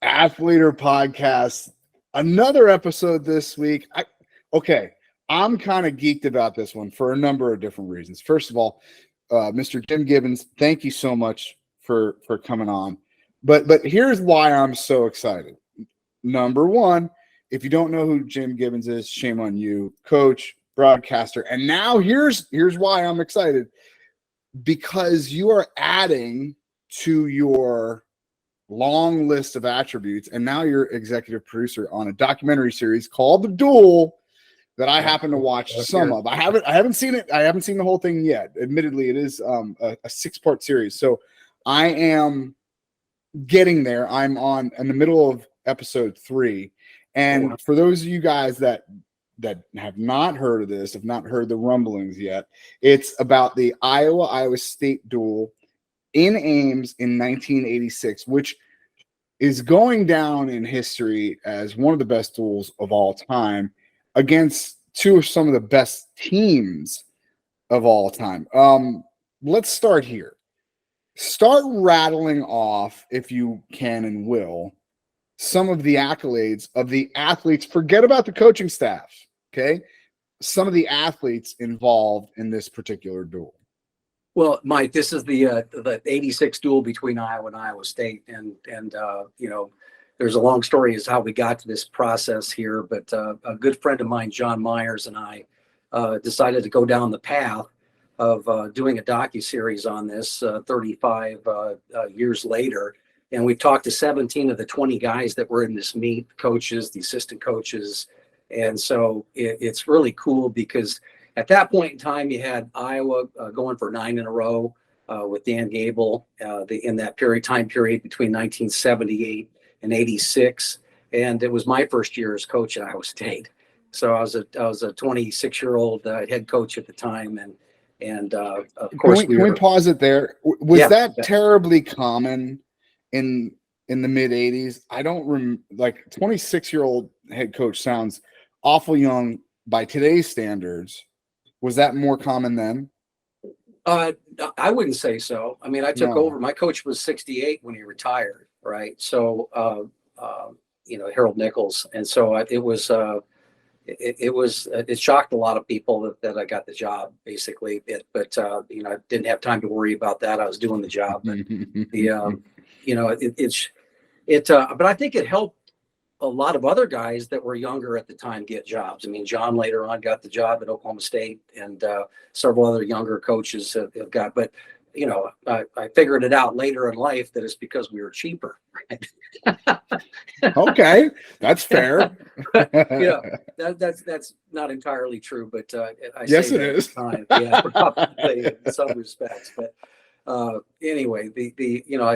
Athletor Podcast. Another episode this week. I'm kind of geeked about this one for a number of different reasons. First of all, Mr. Jim Gibbons, thank you so much for coming on. But here's why I'm so excited. Number one, if you don't know who Jim Gibbons is, shame on you, coach, broadcaster. And now here's why I'm excited. Because you are adding to your long list of attributes, and now you're executive producer on a documentary series called The Duel that I happen to watch some of. I haven't seen it. I haven't seen the whole thing yet. Admittedly, it is a 6-part series. So I am getting there. I'm in the middle of episode 3. And for those of you guys that have not heard of this, have not heard the rumblings yet, it's about the Iowa State duel in Ames in 1986, which is going down in history as one of the best duels of all time against two of some of the best teams of all time. Let's start here. Start rattling off, if you can and will, some of the accolades of the athletes. Forget about the coaching staff, okay? Some of the athletes involved in this particular duel. Well, Mike, this is the 86 duel between Iowa and Iowa State. And there's a long story as how we got to this process here. But a good friend of mine, John Myers, and I decided to go down the path of doing a docuseries on this 35 years later. And we've talked to 17 of the 20 guys that were in this meet, coaches, the assistant coaches. And so it's really cool because at that point in time, you had Iowa going for 9 in a row with Dan Gable in that time period between 1978 and 86. And it was my first year as coach at Iowa State. So I was a 26-year-old head coach at the time. And of course, can we pause it there? Was that terribly common in the mid 80s? I don't like 26-year-old head coach sounds awful young by today's standards. Was that more common then? I wouldn't say so. I mean, I took over. My coach was 68 when he retired, right? So, Harold Nichols, and so it shocked a lot of people that I got the job, basically. But I didn't have time to worry about that. I was doing the job. But but I think it helped a lot of other guys that were younger at the time get jobs. I mean, John later on got the job at Oklahoma State, and several other younger coaches have got. But I figured it out later in life that it's because we were cheaper. Right? Okay, that's fair. That's not entirely true, but yes, it is. Probably in some respects. But anyway,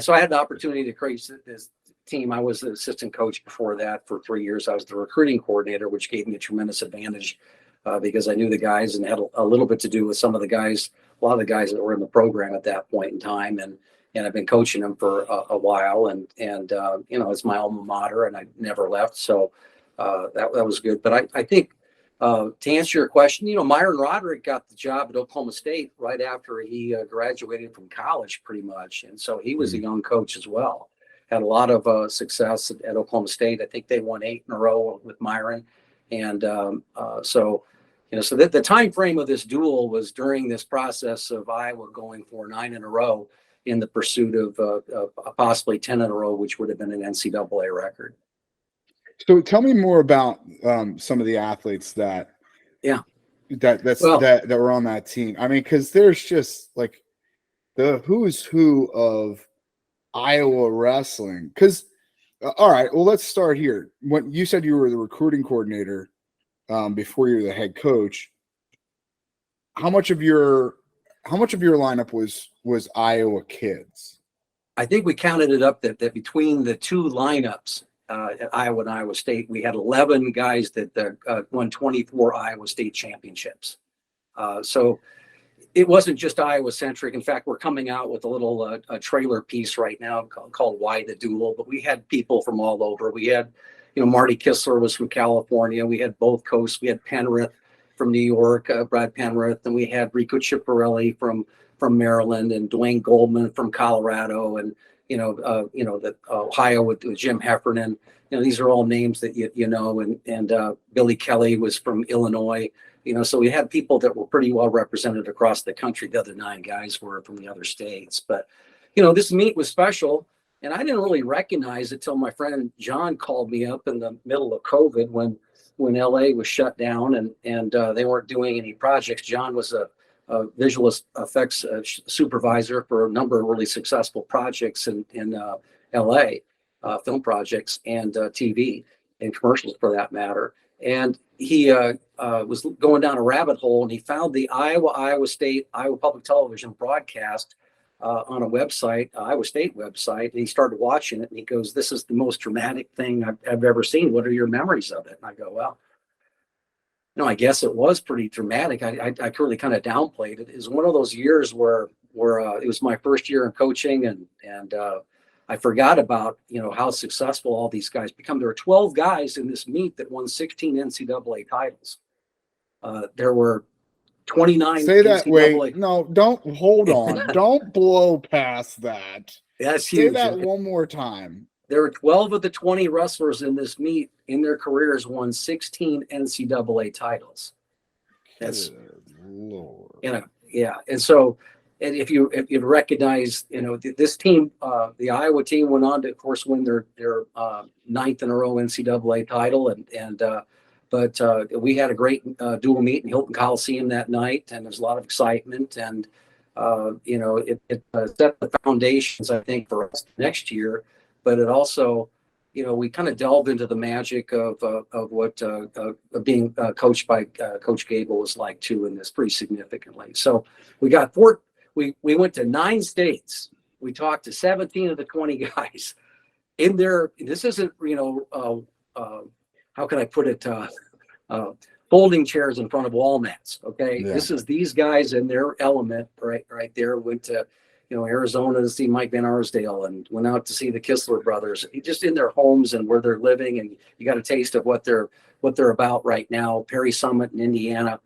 so I had the opportunity to create this team. I was the assistant coach before that for 3 years. I was the recruiting coordinator, which gave me a tremendous advantage because I knew the guys and had a little bit to do with a lot of the guys that were in the program at that point in time. And I've been coaching them for a while, and it's my alma mater, and I never left. So that was good. But I think to answer your question, Myron Roderick got the job at Oklahoma State right after he graduated from college, pretty much, and so he was a young coach as well. Had a lot of success at Oklahoma State. I think they won 8 in a row with Myron. And so the time frame of this duel was during this process of Iowa going for 9 in a row in the pursuit of possibly 10 in a row, which would have been an NCAA record. So tell me more about some of the athletes that were on that team. I mean, because there's just like the who's who of Iowa wrestling. Because all right, well, let's start here. When you said you were the recruiting coordinator before you were the head coach, how much of your lineup was Iowa kids? I think we counted it up that between the two lineups at Iowa and Iowa State, we had 11 guys that won 24 Iowa State championships. So it wasn't just Iowa centric. In fact, we're coming out with a little trailer piece right now called Why the Duel, but we had people from all over. We had, Marty Kistler was from California. We had both coasts. We had Penrith from New York, Brad Penrith, and we had Rico Chiapparelli from Maryland, and Dwayne Goldman from Colorado, and that Ohio with Jim Heffernan. These are all names that you know, and Billy Kelly was from Illinois. So we had people that were pretty well represented across the country. The other 9 guys were from the other states. But, this meet was special. And I didn't really recognize it till my friend John called me up in the middle of COVID when LA was shut down and they weren't doing any projects. John was a visual effects supervisor for a number of really successful projects in LA, film projects and TV and commercials for that matter. And he was going down a rabbit hole and he found the Iowa Public Television broadcast on a website, Iowa State website, and he started watching it and he goes, "This is the most dramatic thing I've ever seen. What are your memories of it?" And I go, "Well, I guess it was pretty dramatic." I really kind of downplayed it. It was one of those years where it was my first year in coaching and I forgot about, how successful all these guys become. There were 12 guys in this meet that won 16 NCAA titles. There were 29. Say that NCAA. way. No, don't hold on. Don't blow past that. That's huge. Say that one more time. There were 12 of the 20 wrestlers in this meet in their careers won 16 NCAA titles. That's Good Lord. Yeah. And so, and if you recognize, this team, the Iowa team went on to, of course, win their 9th in a row NCAA title, but we had a great dual meet in Hilton Coliseum that night, and there's a lot of excitement, and it set the foundations, I think, for us next year. But it also, we kind of delved into the magic of what being coached by Coach Gable was like too, in this pretty significantly. So we went to 9 states. We talked to 17 of the 20 guys in there. This isn't, how can I put it? Folding chairs in front of wall mats. Okay. Yeah. This is these guys in their element right there. Went to, Arizona to see Mike Van Arsdale and went out to see the Kistler brothers, just in their homes and where they're living. And you got a taste of what they're about right now. Perry Summit in Indiana.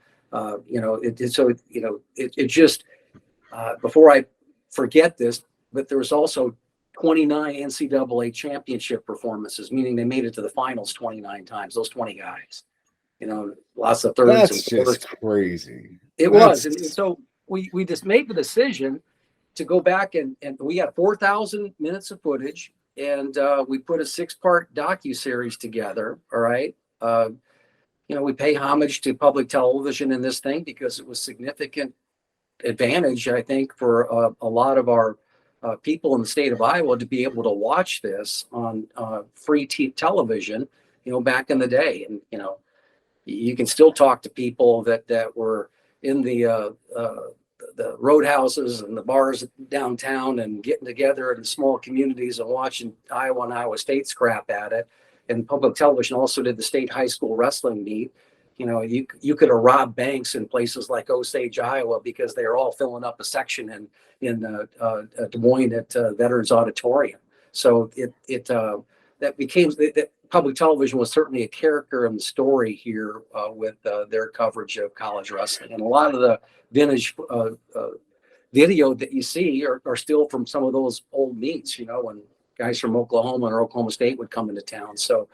Before I forget this, but there was also 29 NCAA championship performances, meaning they made it to the finals 29 times, those 20 guys, lots of thirds. That's just crazy. It was. And so we just made the decision to go back and we got 4,000 minutes of footage and we put a 6-part docuseries together. All right. We pay homage to public television in this thing because it was significant advantage, I think, for a lot of our people in the state of Iowa to be able to watch this on free television, back in the day. And, you can still talk to people that were in the roadhouses and the bars downtown and getting together in small communities and watching Iowa and Iowa State scrap at it. And public television also did the state high school wrestling meet. You could have robbed banks in places like Osage, Iowa, because they are all filling up a section in Des Moines at Veterans Auditorium. So that became that public television was certainly a character in the story here with their coverage of college wrestling. And a lot of the vintage video that you see are still from some of those old meets, when guys from Oklahoma or Oklahoma State would come into town. So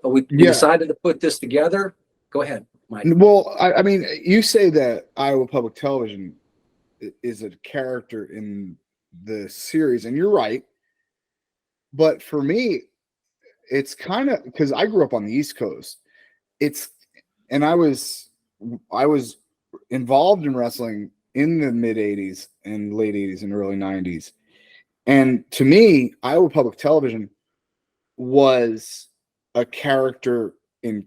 we decided to put this together. Go ahead, Mike. Well, I mean, you say that Iowa Public Television is a character in the series, and you're right. But for me, it's kind of because I grew up on the East Coast. I was involved in wrestling in the mid 80s and late 80s and early 90s. And to me, Iowa Public Television was a character in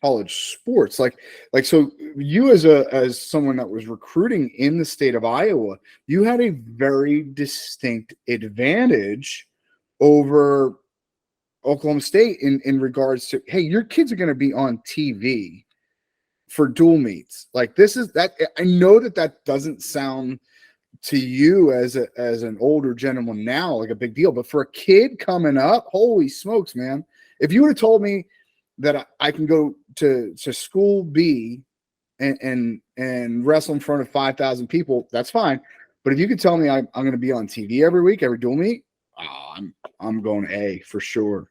college sports. Like so you as someone that was recruiting in the state of Iowa, you had a very distinct advantage over Oklahoma State in regards to, hey, your kids are going to be on TV for dual meets. Like this is that. I know that doesn't sound to you as an older gentleman now like a big deal, but for a kid coming up, holy smokes, man! If you would have told me that I can go to school B and wrestle in front of 5,000 people, that's fine. But if you could tell me I'm going to be on TV every week, every dual meet, I'm going A for sure.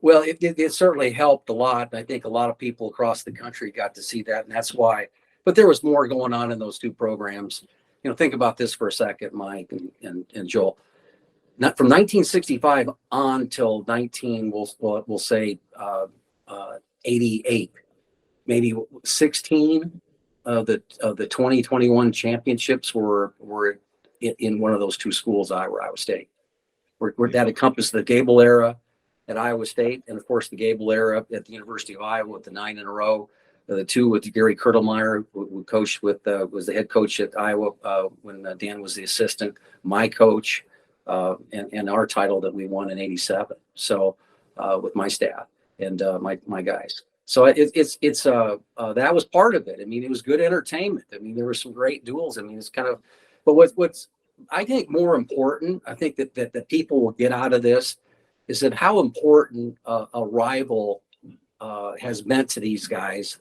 Well, it certainly helped a lot. I think a lot of people across the country got to see that, and that's why. But there was more going on in those two programs. Think about this for a second, Mike and Joel. Not from 1965 on till we'll say 88, maybe 16 of the 2021 championships were in one of those two schools, Iowa State. Where that encompassed the Gable era at Iowa State, and of course the Gable era at the University of Iowa with the 9 in a row. The two with Gary Kurtelmeyer, who coached was the head coach at Iowa when Dan was the assistant. My coach, and our title that we won in '87. So with my staff and my guys. So that was part of it. I mean, it was good entertainment. I mean, there were some great duels. I mean, it's kind of, but what's I think more important, I think that people will get out of this is that how important a rival has meant to these guys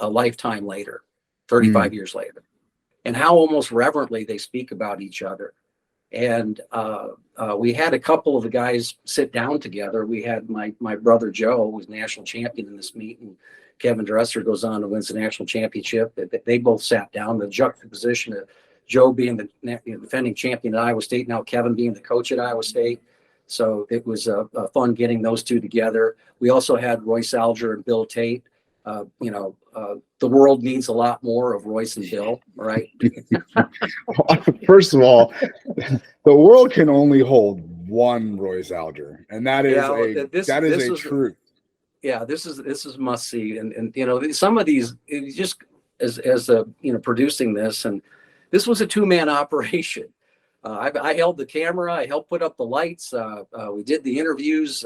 a lifetime later, 35 years later, and how almost reverently they speak about each other. And we had a couple of the guys sit down together. We had my brother Joe, who was national champion in this meet, and Kevin Dresser goes on to win the national championship. They both sat down. The juxtaposition of Joe being the defending champion at Iowa State, now Kevin being the coach at Iowa State. So it was fun getting those two together. We also had Royce Alger and Bill Tate. The world needs a lot more of Royce and Bill, right? First of all, the world can only hold one Royce Alger, and that is a truth. Yeah, this is must see, and some of these just as producing this, and this was a 2-man operation. I held the camera. I helped put up the lights. We did the interviews.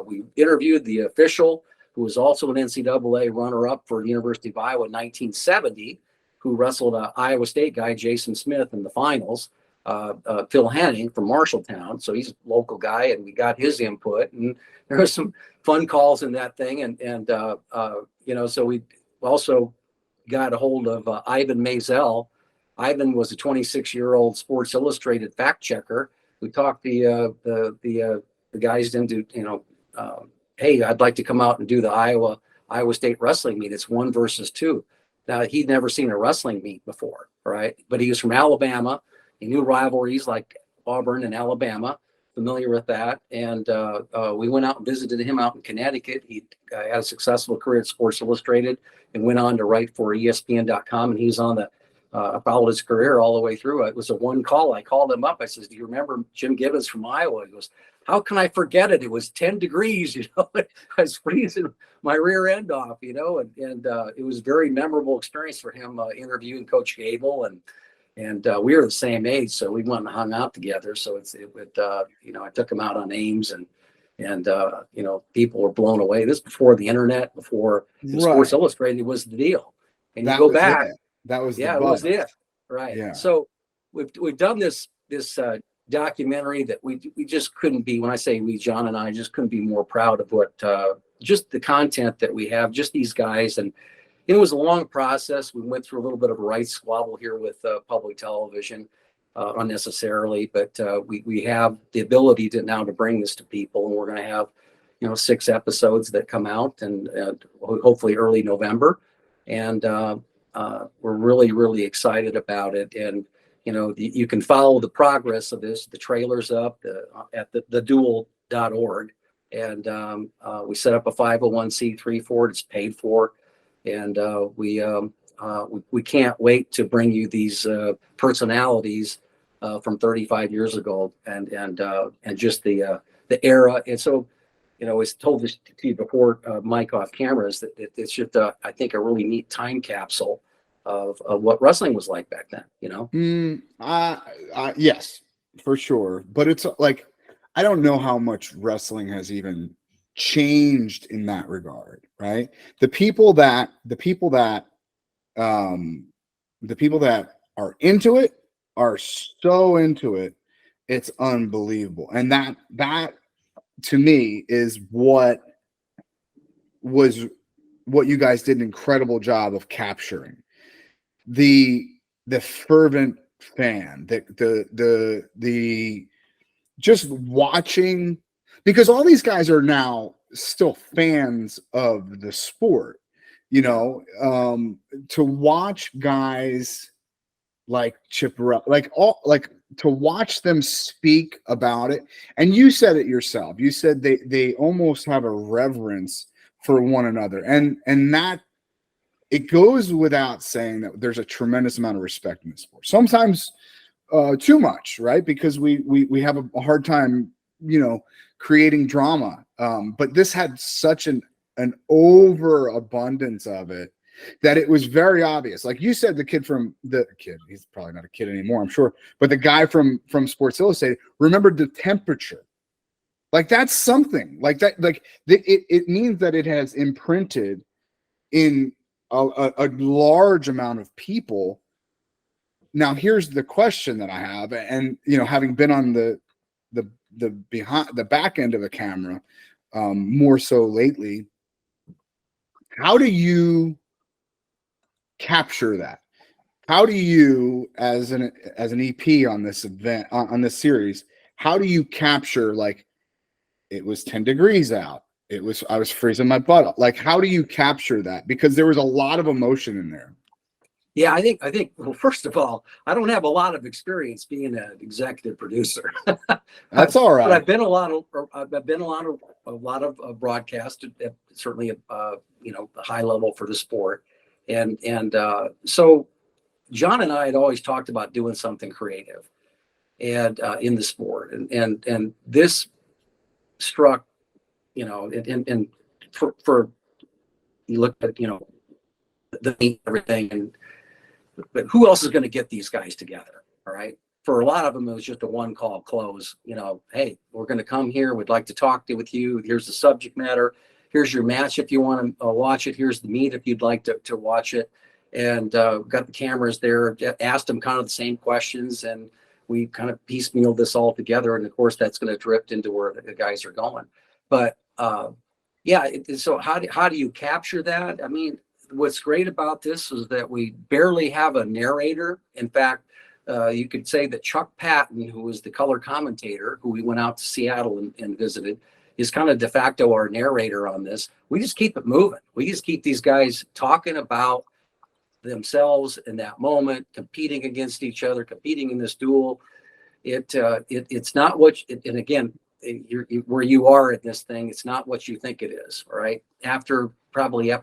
We interviewed the official, who was also an NCAA runner-up for the University of Iowa in 1970, who wrestled an Iowa State guy, Jason Smith, in the finals, Phil Henning from Marshalltown. So he's a local guy, and we got his input. And there were some fun calls in that thing. So we also got a hold of Ivan Maisel. Ivan was a 26-year-old Sports Illustrated fact checker. We talked the guys into, hey, I'd like to come out and do the Iowa State wrestling meet. It's 1 versus 2. Now, he'd never seen a wrestling meet before, right? But he was from Alabama. He knew rivalries like Auburn and Alabama, familiar with that. And we went out and visited him out in Connecticut. He had a successful career at Sports Illustrated and went on to write for ESPN.com. And he was on I followed his career all the way through. It was a one call. I called him up. I says, do you remember Jim Gibbons from Iowa? He goes, how can I forget it? It was 10 degrees, I was freezing my rear end off, and it was a very memorable experience for him interviewing Coach Gable. And we were the same age, so we went and hung out together. So I took him out on Ames and people were blown away. This before the internet, before Sports Illustrated was the deal. And you go back. That was it was it. Right. Yeah. So we've done this documentary that we just couldn't be, when I say we, John and I just couldn't be more proud of what just the content that we have, just these guys. And it was a long process. We went through a little bit of a rights squabble here with public television unnecessarily, but we have the ability to bring this to people, and we're going to have 6 episodes that come out and hopefully early November. And we're really, really excited about it. And, you can follow the progress of this. The trailer's up at the duel.org. And we set up a 501c3 for it. It's paid for. And we can't wait to bring you these personalities from 35 years ago and just the era. And so, I told this to you before, Mike, off cameras, that it's just, I think, a really neat time capsule of what wrestling was like back then, Yes, for sure. But it's like, I don't know how much wrestling has even changed in that regard, right? The people that are into it are so into it, it's unbelievable. And that to me is what you guys did an incredible job of capturing. The fervent fan, the just watching, because all these guys are now still fans of the sport, to watch guys like Chipperell, like to watch them speak about it. And you said it yourself. You said they almost have a reverence for one another. And that, it goes without saying that there's a tremendous amount of respect in the sport. Sometimes too much, right? Because we have a hard time, creating drama. But this had such an overabundance of it that it was very obvious. Like you said, he's probably not a kid anymore, I'm sure, but the guy from Sports Illustrated remembered the temperature. Like that's something like that. Like it means that it has imprinted in a large amount of people. Now, here's the question that I have, and having been on the behind the back end of the camera, more so lately, how do you capture that? How do you, as an EP on this event, on this series, how do you capture, like, it was 10 degrees out, I was freezing my butt off? Like, how do you capture that? Because there was a lot of emotion in there. Yeah, I think. Well, first of all, I don't have a lot of experience being an executive producer. That's all right. But I've been a lot of broadcast, certainly the high level for the sport, and so John and I had always talked about doing something creative, and in the sport, and this struck, and for you look at everything and. But who else is going to get these guys together? All right. For a lot of them, it was just a one call close. Hey, we're going to come here. We'd like to talk with you. Here's the subject matter. Here's your match if you want to watch it. Here's the meet if you'd like to watch it. And got the cameras there. Asked them kind of the same questions, and we kind of piecemealed this all together. And of course, that's going to drift into where the guys are going. But so how do you capture that? I mean, what's great about this is that we barely have a narrator. In fact, you could say that Chuck Patton, who was the color commentator, who we went out to Seattle and visited, is kind of de facto our narrator on this. We just keep it moving. We just keep these guys talking about themselves in that moment, competing against each other, competing in this duel. It's not what, and again, where you are in this thing, it's not what you think it is. All right. After probably during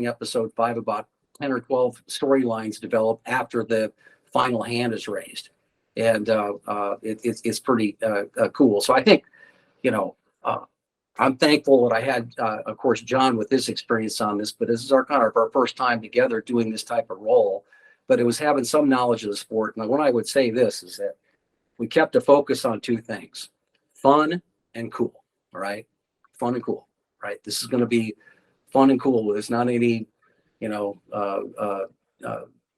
episode 5, about 10 or 12 storylines develop after the final hand is raised. And it's pretty cool. So I think, I'm thankful that I had, of course, John with his experience on this, but this is our first time together doing this type of role. But it was having some knowledge of the sport. And what I would say this is that we kept a focus on two things: fun and cool. All right. Fun and cool. Right. This is going to be fun and cool. It's not any, tell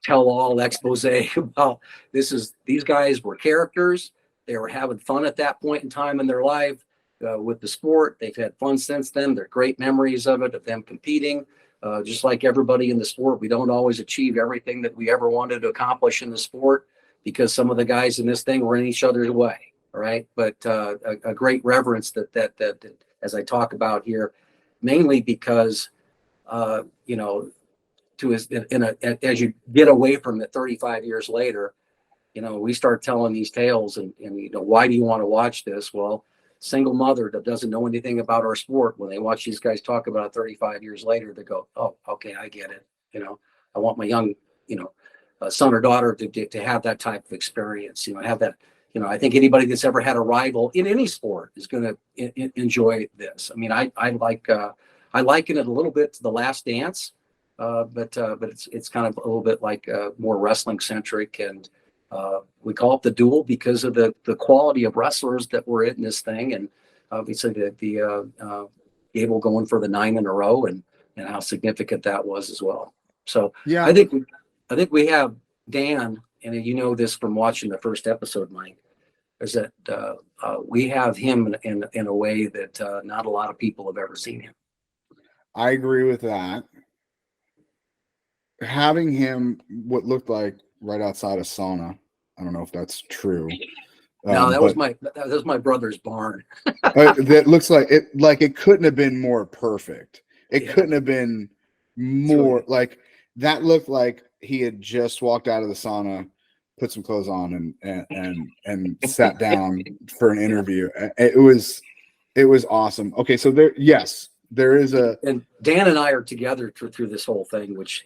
all expose about this. These guys were characters. They were having fun at that point in time in their life with the sport. They've had fun since then. They're great memories of it, of them competing. Just like everybody in the sport, we don't always achieve everything that we ever wanted to accomplish in the sport, because some of the guys in this thing were in each other's way. All right. But a great reverence that as I talk about here, mainly because, as you get away from it 35 years later, we start telling these tales and why do you want to watch this? Well, single mother that doesn't know anything about our sport, when they watch these guys talk about it 35 years later, they go, oh, okay, I get it. I want my young, son or daughter to have that type of experience, have that. I think anybody that's ever had a rival in any sport is going to enjoy this. I mean, I liken it a little bit to The Last Dance, but it's kind of a little bit like more wrestling centric, and we call it the duel because of the quality of wrestlers that were in this thing, and obviously the Gable going for the 9 in a row, and how significant that was as well. So yeah, I think we have Dan, and this from watching the first episode, Mike, is that we have him in a way that not a lot of people have ever seen him. I agree with that. Having him what looked like right outside a sauna, I don't know if that's true, No, that was my brother's barn. That looks like it couldn't have been more perfect. It Yeah. couldn't have been more like that. Looked like he had just walked out of the sauna, put some clothes on, and sat down for an interview. It was awesome. Okay, so there is and Dan and I are together through this whole thing, which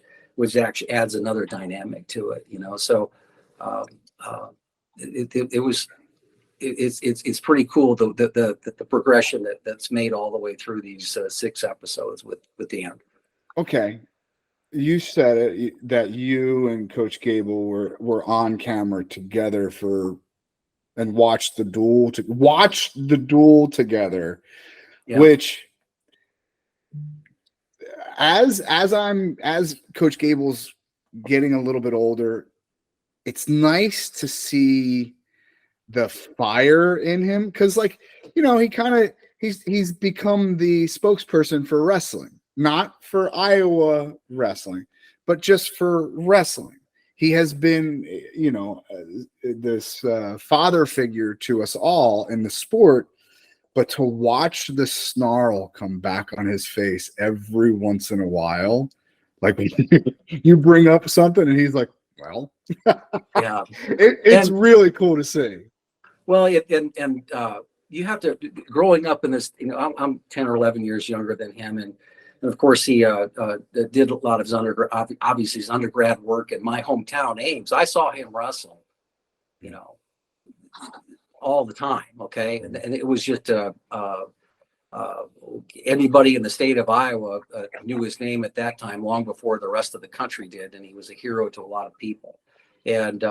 actually adds another dynamic to it, So it's pretty cool the progression that's made all the way through these 6 episodes with Dan. Okay. You said it that you and Coach Gable were on camera together and watched the duel together, Yeah. which as Coach Gable's getting a little bit older, it's nice to see the fire in him because he's become the spokesperson for wrestling. Not for Iowa wrestling, but just for wrestling. He has been, this father figure to us all in the sport, but to watch the snarl come back on his face every once in a while, like you bring up something and he's like, well, yeah, it's really cool to see. Well, you have to, growing up in this, I'm 10 or 11 years younger than him. And of course, he did a lot of his undergrad work in my hometown, Ames. I saw him wrestle, all the time. Okay. And it was just anybody in the state of Iowa knew his name at that time, long before the rest of the country did. And he was a hero to a lot of people. And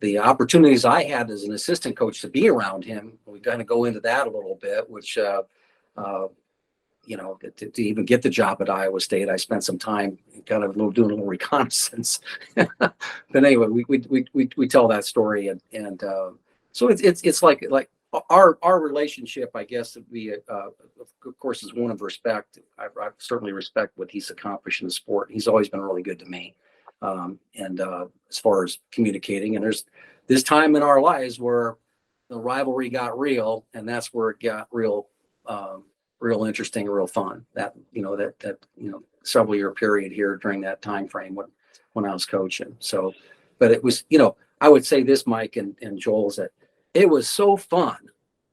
the opportunities I had as an assistant coach to be around him, we kind of go into that a little bit, which, to even get the job at Iowa State, I spent some time kind of doing a little reconnaissance. But anyway, we tell that story, and so it's like our relationship, I guess, would be, of course, is one of respect. I certainly respect what he's accomplished in the sport. He's always been really good to me. As far as communicating, and there's this time in our lives where the rivalry got real, and that's where it got real interesting and real fun. That several year period here during that time frame when I was coaching. So, but it was, I would say this, Mike and Joel, is that it was so fun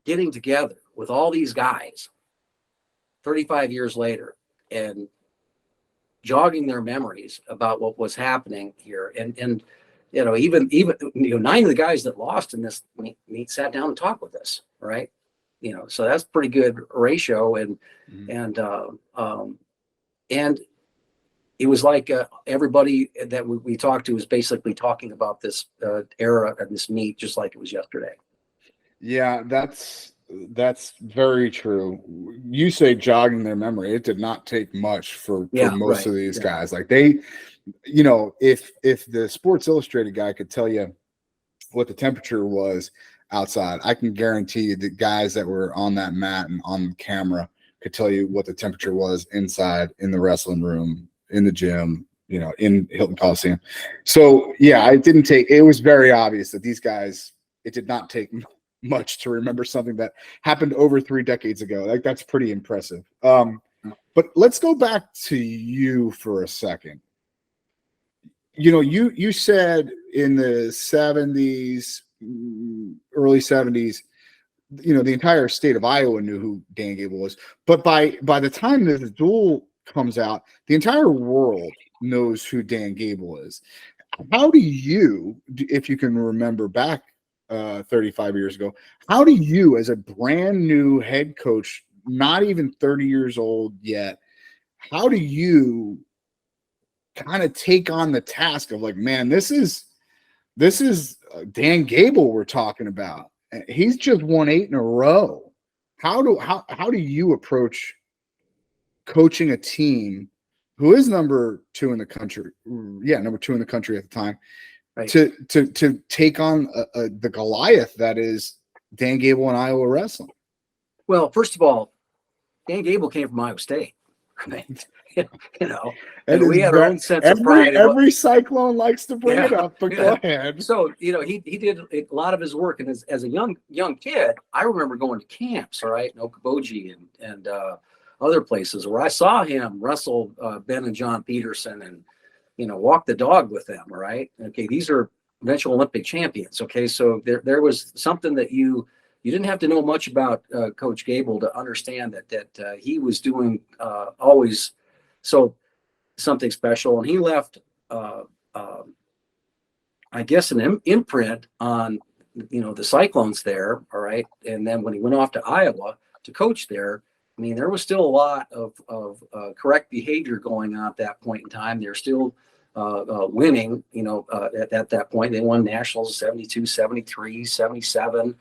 getting together with all these guys 35 years later and jogging their memories about what was happening here. And even 9 of the guys that lost in this meet sat down and talked with us, right? So that's pretty good ratio. And it was like everybody that we talked to was basically talking about this era and this meet just like it was yesterday. Yeah, that's very true. You say jogging their memory. It did not take much for most of these guys. Like they, if the Sports Illustrated guy could tell you what the temperature was outside, I can guarantee you the guys that were on that mat and on camera could tell you what the temperature was inside, in the wrestling room, in the gym, in Hilton Coliseum. So yeah, it was very obvious that these guys, it did not take much to remember something that happened over 3 decades ago. Like that's pretty impressive. But let's go back to you for a second. You said in the 70s, early 70s, the entire state of Iowa knew who Dan Gable was. But by the time that the duel comes out, the entire world knows who Dan Gable is. How do you, if you can remember back 35 years ago, how do you, as a brand new head coach, not even 30 years old yet, how do you kind of take on the task of like, man, this is Dan Gable we're talking about. He's just won 8 in a row. How do you approach coaching a team who is number 2 in the country? Yeah, number 2 in the country at the time. Right. To take on the Goliath that is Dan Gable and Iowa wrestling? Well, first of all, Dan Gable came from Iowa State. right? you know, And and we had our own sense of pride. Every Cyclone likes to bring it up, but go ahead. So, he did a lot of his work. And as a young kid, I remember going to camps, all right, in Okoboji and other places where I saw him wrestle Ben and John Peterson and, walk the dog with them, all right? Okay, these are eventual Olympic champions, okay? So there was something that you didn't have to know much about Coach Gable to understand that he was doing always something special. And he left, I guess, an imprint on, the Cyclones there, all right? And then when he went off to Iowa to coach there, I mean, there was still a lot of correct behavior going on at that point in time. They're still winning, at that point. They won nationals 72, 73, 77,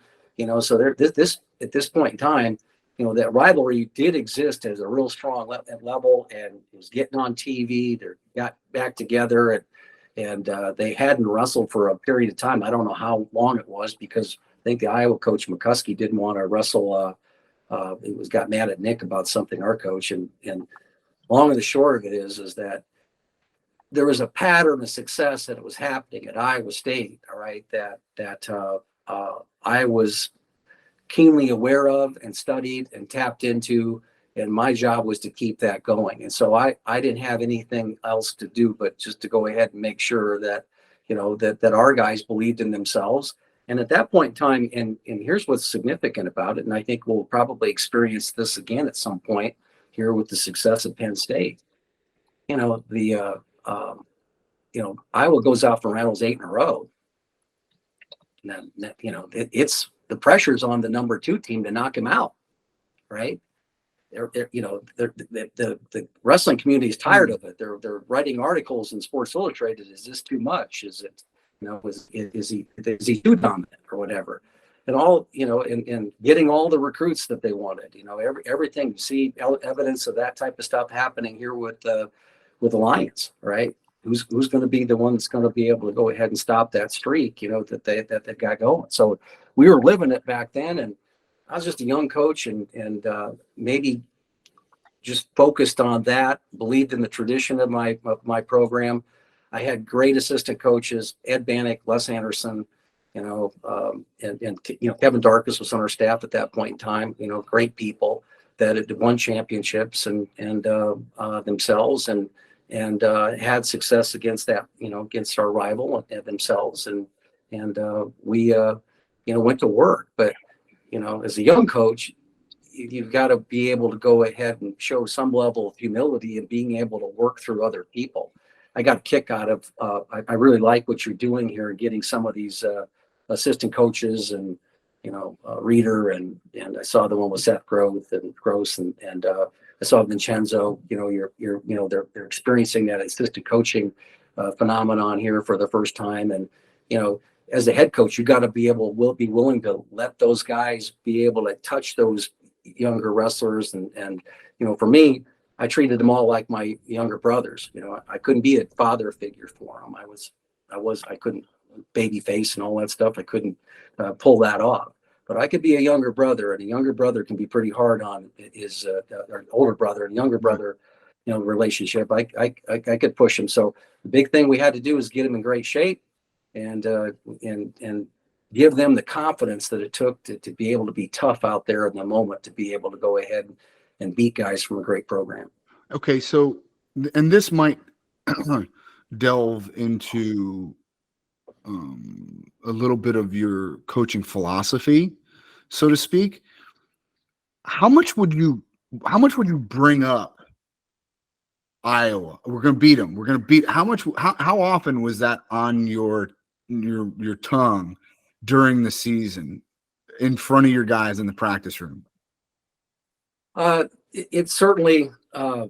so this at this point in time, that rivalry did exist as a real strong level, and it was getting on TV. They got back together, and they hadn't wrestled for a period of time. I don't know how long it was, because I think the Iowa coach McCuskey didn't want to wrestle. Got mad at Nick about something, our coach, and long and the short of it is that there was a pattern of success that was happening at Iowa State, all right, that I was keenly aware of and studied and tapped into, and my job was to keep that going. And so I didn't have anything else to do but just to go ahead and make sure that, that our guys believed in themselves. And at that point in time, and here's what's significant about it, and I think we'll probably experience this again at some point here with the success of Penn State. Iowa goes out for Reynolds 8 in a row. And then, it's the pressure's on the number 2 team to knock him out, right? The wrestling community is tired of it. They're writing articles in Sports Illustrated. Is this too much? Is it, is he too dominant or whatever? And all, and getting all the recruits that they wanted, everything. You see evidence of that type of stuff happening here with Alliance, right? Who's going to be the one that's going to be able to go ahead and stop that streak, that they got going. So we were living it back then, and I was just a young coach, and maybe just focused on that, believed in the tradition of my program. I had great assistant coaches, Ed Bannock, Les Anderson, and Kevin Darkus was on our staff at that point in time. Great people that had won championships and themselves, and had success against that, against our rival themselves, and we went to work. But as a young coach, you've got to be able to go ahead and show some level of humility and being able to work through other people. I got a kick out of, I really like what you're doing here, getting some of these assistant coaches and, Reader, and I saw the one with Seth Gross, and I saw Vincenzo, they're experiencing that assistant coaching phenomenon here for the first time. And, as a head coach, you got to be willing to let those guys be able to touch those younger wrestlers. And for me, I treated them all like my younger brothers. I couldn't be a father figure for them. I couldn't baby face and all that stuff. I couldn't pull that off. But I could be a younger brother, and a younger brother can be pretty hard on his or older brother and younger brother, relationship. I could push him. So the big thing we had to do is get him in great shape, and give them the confidence that it took to be able to be tough out there in the moment, to be able to go ahead and beat guys from a great program. Okay, so, and this might delve into a little bit of your coaching philosophy, so to speak. How much would you bring up Iowa? We're going to beat them. We're going to beat. How often was that on your tongue during the season, in front of your guys in the practice room? It's certainly that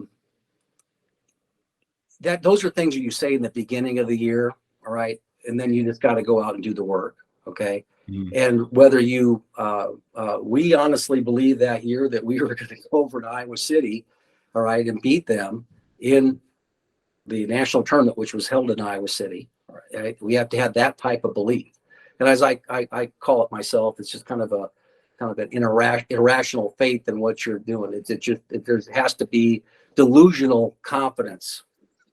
those are things that you say in the beginning of the year, all right, and then you just got to go out and do the work, okay. And whether we honestly believe that year that we were going to go over to Iowa City, all right, and beat them in the national tournament, which was held in Iowa City. Right? We have to have that type of belief. And as I call it myself, it's just kind of kind of an irrational faith in what you're doing. There has to be delusional confidence.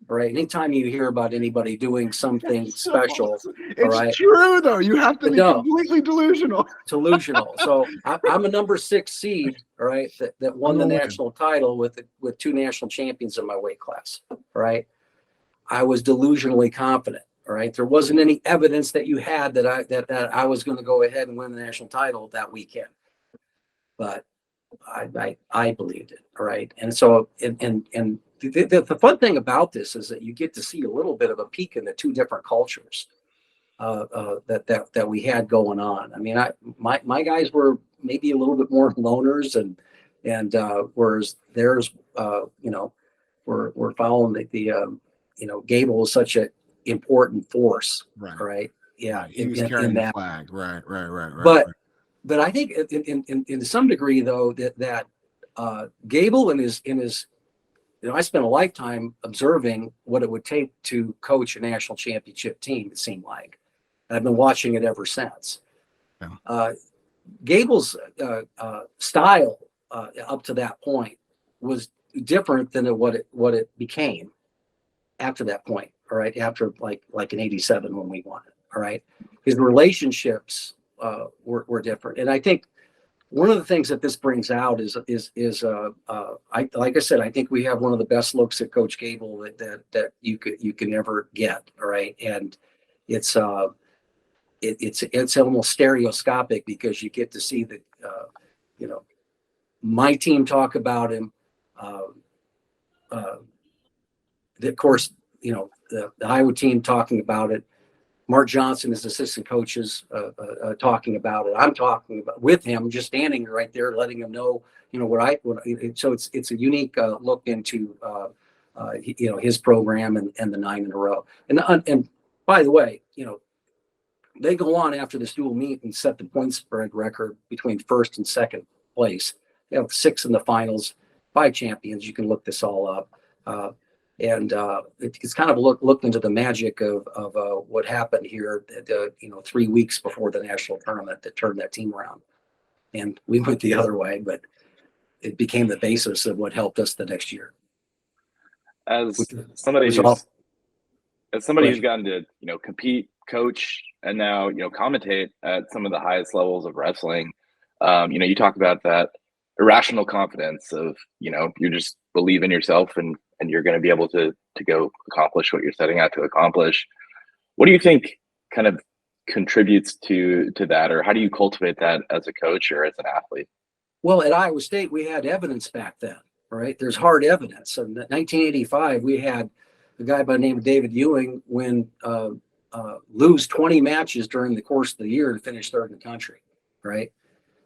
All right. Anytime you hear about anybody doing something special, it's true though. You have to be completely delusional. So I'm a number 6 seed, all right, that won the national title with 2 national champions in my weight class. All right. I was delusionally confident. All right. There wasn't any evidence that you had that I was going to go ahead and win the national title that weekend. But I believed it. All right. And so and the fun thing about this is that you get to see a little bit of a peek in the 2 different cultures that we had going on. I mean, my guys were maybe a little bit more loners, and whereas theirs, we're following the Gable was such an important force, right? Yeah, he was carrying the flag, right. But I think in some degree though that Gable in his I spent a lifetime observing what it would take to coach a national championship team. It seemed like, and I've been watching it ever since. Yeah. Gable's style up to that point was different than what it became after that point. All right, after like in '87 when we won it. All right, his relationships were different, and I think one of the things that this brings out is like I said, I think we have one of the best looks at Coach Gable that you can ever get. All right, and it's almost stereoscopic because you get to see the my team talk about him. Of course, the Iowa team talking about it. Mark Johnson, his assistant coaches, talking about it. I'm talking about with him, just standing right there, letting him know, so it's a unique look into, his program and the 9 in a row. And by the way, they go on after this dual meet and set the point spread record between first and second place. They have 6 in the finals, 5 champions. You can look this all up. It's kind of looked into the magic of what happened here, 3 weeks before the national tournament that turned that team around. And we went the other way, but it became the basis of what helped us the next year. As somebody who's gotten to, compete, coach, and now, commentate at some of the highest levels of wrestling, you talk about that irrational confidence of, you just believe in yourself and you're going to be able to go accomplish what you're setting out to accomplish. What do you think kind of contributes to that, or how do you cultivate that as a coach or as an athlete? Well, at Iowa State, we had evidence back then, right? There's hard evidence. In 1985, we had a guy by the name of David Ewing lose 20 matches during the course of the year and finish 3rd in the country, right?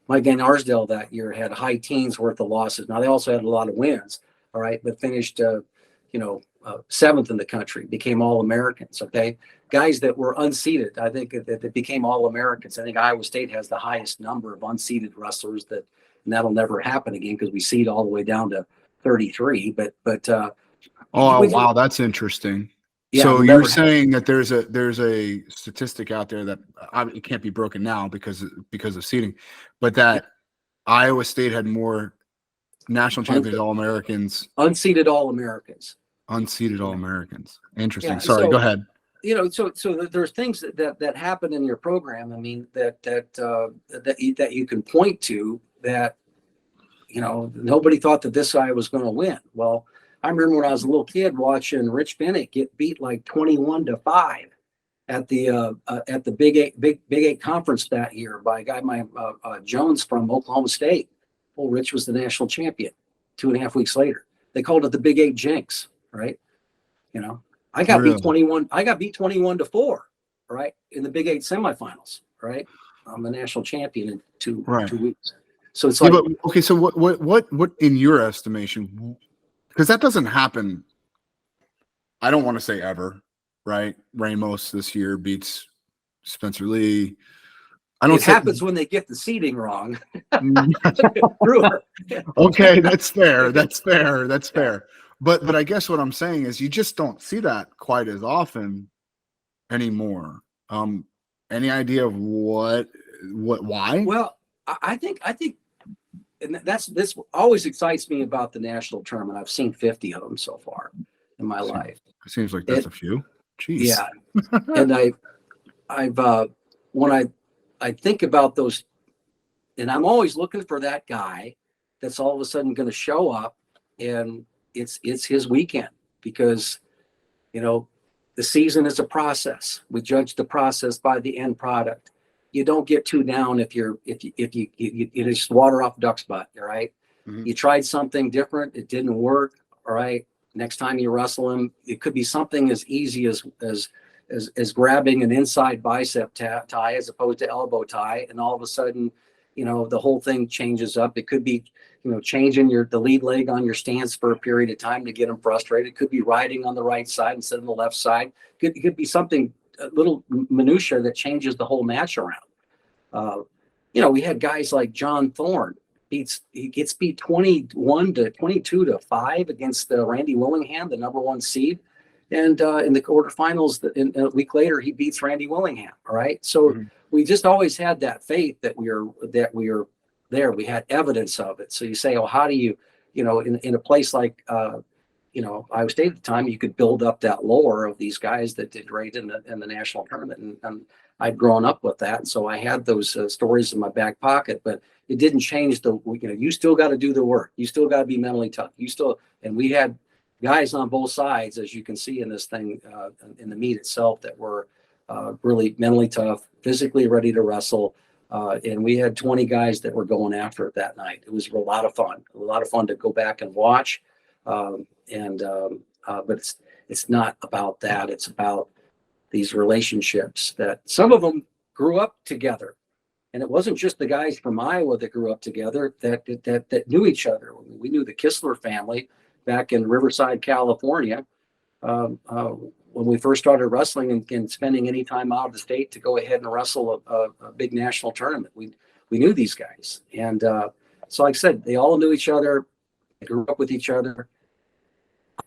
Mike Van Arsdale that year had high teens worth of losses. Now, they also had a lot of wins, all right, but finished, 7th in the country, became All-Americans, okay? Guys that were unseeded, I think that became All-Americans. I think Iowa State has the highest number of unseeded wrestlers and that'll never happen again because we seed all the way down to 33. Wow, that's interesting. Yeah, so you're saying that there's a statistic out there that it can't be broken now because of seeding, but that Iowa State had more national champions All-Americans. Unseeded All-Americans. Interesting. Yeah, Sorry, go ahead. So there's things that happen in your program. I mean, that you can point to that, nobody thought that this guy was going to win. Well, I remember when I was a little kid watching Rich Bennett get beat like 21-5 at the Big Eight conference that year by a guy Jones from Oklahoma State. Well, Rich was the national champion 2.5 weeks later. They called it the Big Eight jinx, right? I got beat 21. I got beat 21-4, right, in the Big Eight semifinals, right? I'm the national champion in 2 weeks. So it's like, okay. So what in your estimation? Because that doesn't happen. I don't want to say ever, right? Ramos this year beats Spencer Lee. It happens when they get the seeding wrong. Okay, that's fair. That's fair. But I guess what I'm saying is you just don't see that quite as often anymore. Any idea of why? Well, I think, and this always excites me about the national tournament. I've seen 50 of them so far in my life. It seems like that's a few. Jeez. Yeah. And when I think about those, and I'm always looking for that guy that's all of a sudden going to show up, and it's his weekend, because, you know, the season is a process. We judge the process by the end product. You don't get too down if you just water off duck's butt. All right. Mm-hmm. You tried something different. It didn't work. All right. Next time you wrestle him, it could be something as easy as grabbing an inside bicep tie as opposed to elbow tie. And all of a sudden, you know, the whole thing changes up. It could be, you know, changing the lead leg on your stance for a period of time to get him frustrated. It could be riding on the right side instead of the left side. It could be something, a little minutia that changes the whole match around. You know, we had guys like John Thorne. He gets beat 21 to 22 to 5 against Randy Willingham, the number 1 seed. And in the quarterfinals, a week later, he beats Randy Willingham. All right. So we just always had that faith that we are there. We had evidence of it. So you say, oh, how do you know, in a place like, you know, Iowa State at the time, you could build up that lore of these guys that did great in the national tournament. And I'd grown up with that. And so I had those stories in my back pocket, but it didn't change you still got to do the work. You still got to be mentally tough. And we had guys on both sides, as you can see in this thing, in the meet itself, that were really mentally tough, physically ready to wrestle. And we had 20 guys that were going after it that night. It was a lot of fun to go back and watch. But it's not about that. It's about these relationships that some of them grew up together. And it wasn't just the guys from Iowa that grew up together that knew each other. We knew the Kistler family back in Riverside, California, when we first started wrestling and spending any time out of the state to go ahead and wrestle a big national tournament. We knew these guys. And so like I said, they all knew each other. They grew up with each other.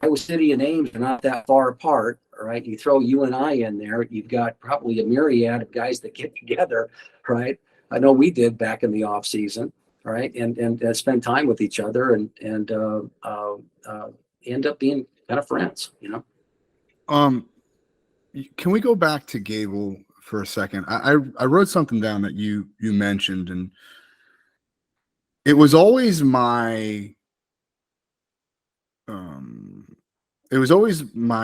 Iowa City and Ames are not that far apart. All right. You throw you and I in there, you've got probably a myriad of guys that get together. Right. I know we did back in the off season. All right. And spend time with each other and end up being kind of friends, you know? Can we go back to Gable for a second? I wrote something down that you mentioned, and it was always my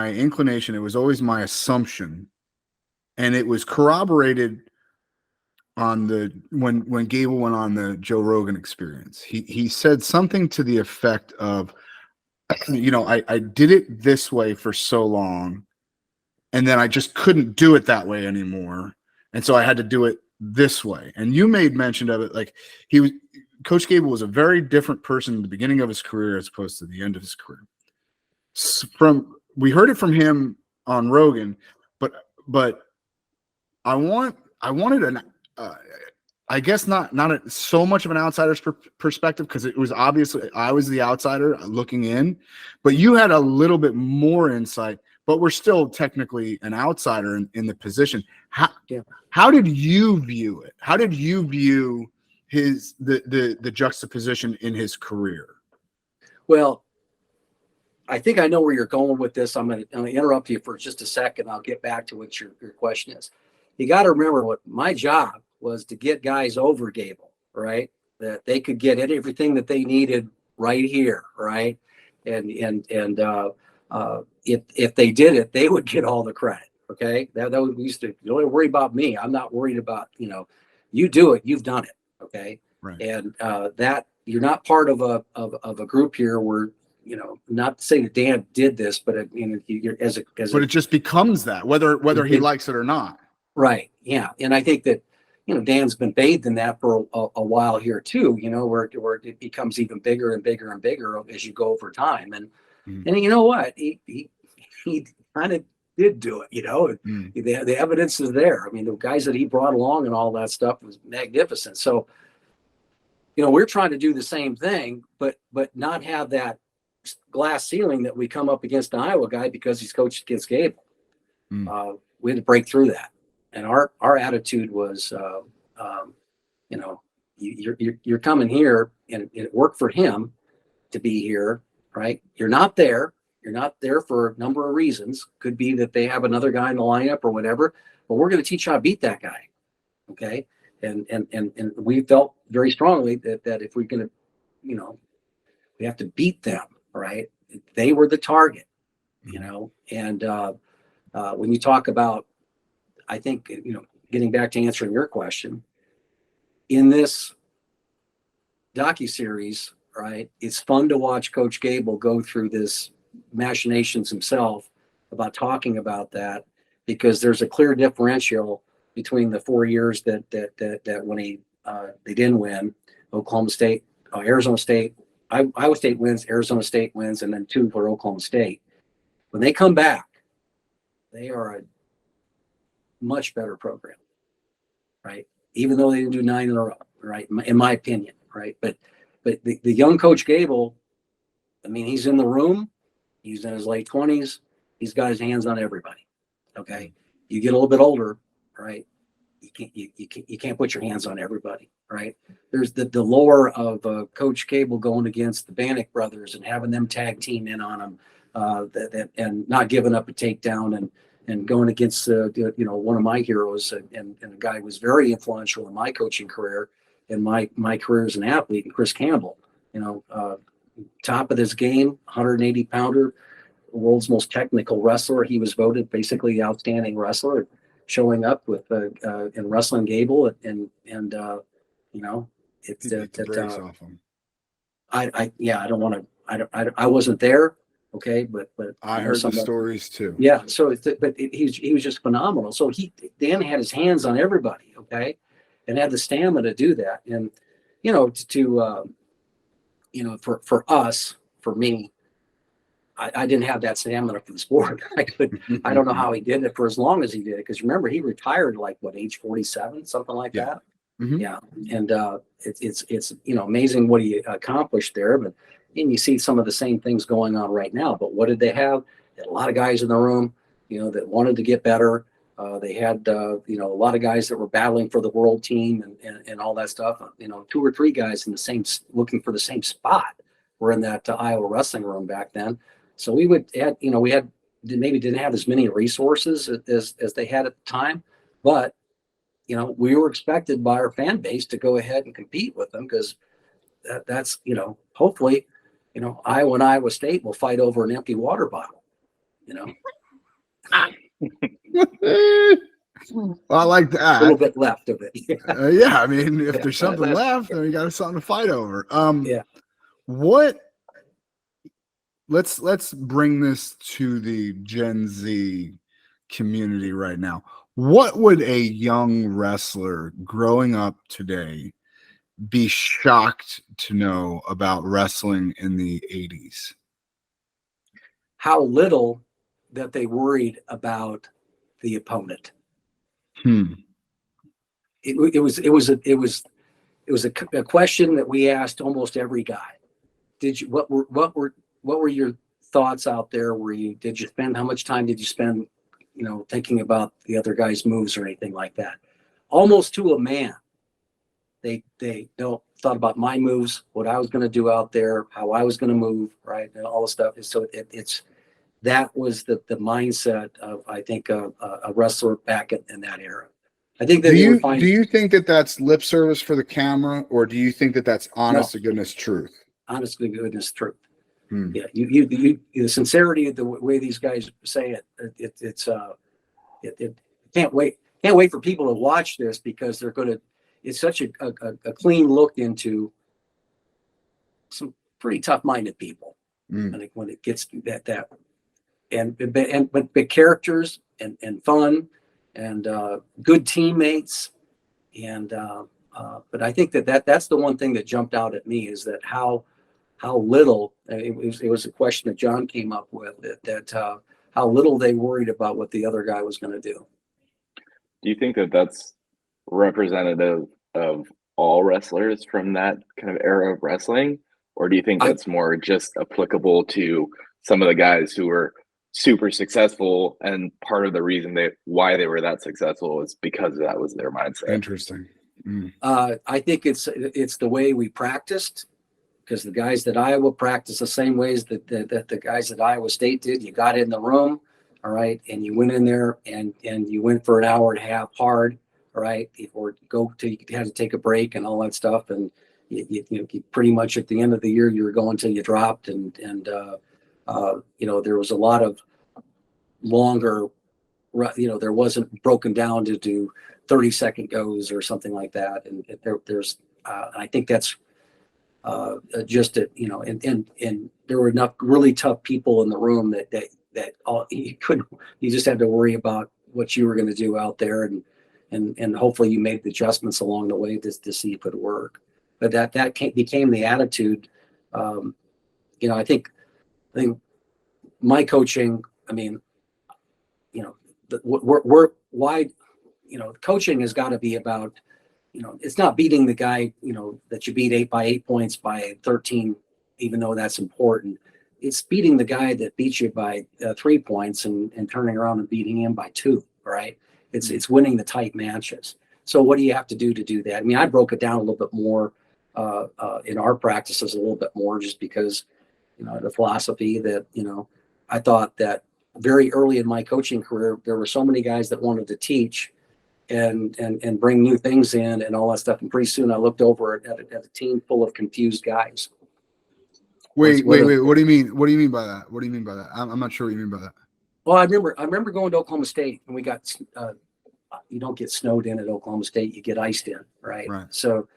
inclination. It was always my assumption, and it was corroborated on when Gable went on the Joe Rogan Experience. He said something to the effect of, you know, I did it this way for so long, and then I just couldn't do it that way anymore, and so I had to do it this way. And you made mention of it, like Coach Gable was a very different person in the beginning of his career as opposed to the end of his career. We heard it from him on Rogan, but I wanted an I guess not so much of an outsider's perspective, because it was obviously I was the outsider looking in, but you had a little bit more insight. But we're still technically an outsider in the position. How did you view it? How did you view the juxtaposition in his career? Well, I think I know where you're going with this. I'm going to interrupt you for just a second. I'll get back to what your question is. You got to remember what my job was, to get guys over Gable, right? That they could get everything that they needed right here, right? And if they did it, they would get all the credit. Okay, that was, we used to, don't worry about me. I'm not worried about, you know, you do it, you've done it. Okay, right. And that you're not part of a group here where, you know, not to say that Dan did this, but you know, you're but it just becomes that whether he likes it or not. Right. Yeah. And I think that, you know, Dan's been bathed in that for a while here too, you know, where it becomes even bigger and bigger and bigger as you go over time. And you know what, he kind of did do it, you know. The evidence is there. I mean, the guys that he brought along and all that stuff was magnificent. So, you know, we're trying to do the same thing, but not have that glass ceiling that we come up against an Iowa guy because he's coached against Gable. We had to break through that. And our attitude was, you know, you're coming here, and it worked for him to be here, right? You're not there for a number of reasons. Could be that they have another guy in the lineup or whatever, but we're going to teach you how to beat that guy. Okay. And we felt very strongly that if we're going to, we have to beat them, right? They were the target, and when you talk about, I think, getting back to answering your question, in this docuseries, right, it's fun to watch Coach Gable go through this machinations himself about talking about that, because there's a clear differential between the 4 years that when they didn't win, Oklahoma State, Arizona State, Iowa State wins, Arizona State wins, and then 2 for Oklahoma State. When they come back, they are a much better program, right? Even though they didn't do 9 in a row, right? In my opinion, right? But the young Coach Gable, I mean, he's in the room. He's in his late 20s. He's got his hands on everybody. Okay, you get a little bit older, right? You can't put your hands on everybody, right? There's the lore of Coach Gable going against the Bannock brothers and having them tag team in on him, and not giving up a takedown, and going against one of my heroes, and a guy who was very influential in my coaching career and my career as an athlete, and Chris Campbell, top of his game, 180 pounder, world's most technical wrestler. He was voted basically the outstanding wrestler, showing up with in Wrestling Gable, and it's off him. I don't want to. I wasn't there. Okay, but I heard the stories too. Yeah, so he was just phenomenal. So Dan had his hands on everybody. Okay, and had the stamina to do that. And for us, for me, I didn't have that stamina for the sport. I don't know how he did it for as long as he did it, because remember, he retired age 47, something like that. Mm-hmm. Yeah, and it's amazing what he accomplished there. But and you see some of the same things going on right now. But what did they have? They had a lot of guys in the room, that wanted to get better. They had a lot of guys that were battling for the world team and all that stuff. 2 or 3 guys looking for the same spot were in that Iowa wrestling room back then. So we maybe didn't have as many resources as they had at the time, but we were expected by our fan base to go ahead and compete with them, because that's hopefully Iowa and Iowa State will fight over an empty water bottle. Well, I like that. A little bit left of it. Yeah, I mean, if there's something left, then we got something to fight over. Yeah. Let's bring this to the Gen Z community right now. What would a young wrestler growing up today be shocked to know about wrestling in the 80s? How little that they worried about the opponent. It was a question that we asked almost every guy. What were your thoughts out there? How much time did you spend, thinking about the other guy's moves or anything like that? Almost to a man. They thought about my moves, what I was going to do out there, how I was going to move, right, and all the stuff. So that was the mindset of, I think, a wrestler back in that era. I think that do you think that that's lip service for the camera, or do you think that that's honest to goodness truth? Honest to goodness truth. Yeah, the sincerity of the way these guys say it can't wait for people to watch this, because it's such a clean look into some pretty tough-minded people. I think when it gets to that but characters and fun and good teammates, and but I think that's the one thing that jumped out at me, is that how little it was a question that John came up with, that how little they worried about what the other guy was going to do. Do you think that that's representative of all wrestlers from that kind of era of wrestling, or do you think that's more just applicable to some of the guys who were super successful, and part of the reason why they were that successful is because that was their mindset? Interesting. I think it's the way we practiced, because the guys that Iowa practiced the same ways that the guys at Iowa State did. You got in the room, all right, and you went in there and you went for an hour and a half hard, all right, or go till you had to take a break and all that stuff. And you pretty much at the end of the year, you were going till you dropped. And there was a lot of longer, there wasn't broken down to do 30-second goes or something like that. And there's I think that's just it, and there were enough really tough people in the room that all you just had to worry about what you were going to do out there, and hopefully you made the adjustments along the way to see if it would work. But that became the attitude. I think my coaching, coaching has got to be about, it's not beating the guy, that you beat 8 by 8 points by 13, even though that's important. It's beating the guy that beat you by 3 points and turning around and beating him by 2, right? It's winning the tight matches. So what do you have to do that? I broke it down a little bit more in our practices, a little bit more, just because, the philosophy that, I thought that very early in my coaching career, there were so many guys that wanted to teach and bring new things in and all that stuff. And pretty soon I looked over at a team full of confused guys. Wait. What do you mean? What do you mean by that? What do you mean by that? I'm not sure what you mean by that. Well, I remember going to Oklahoma State, and we got, you don't get snowed in at Oklahoma State, you get iced in, right? So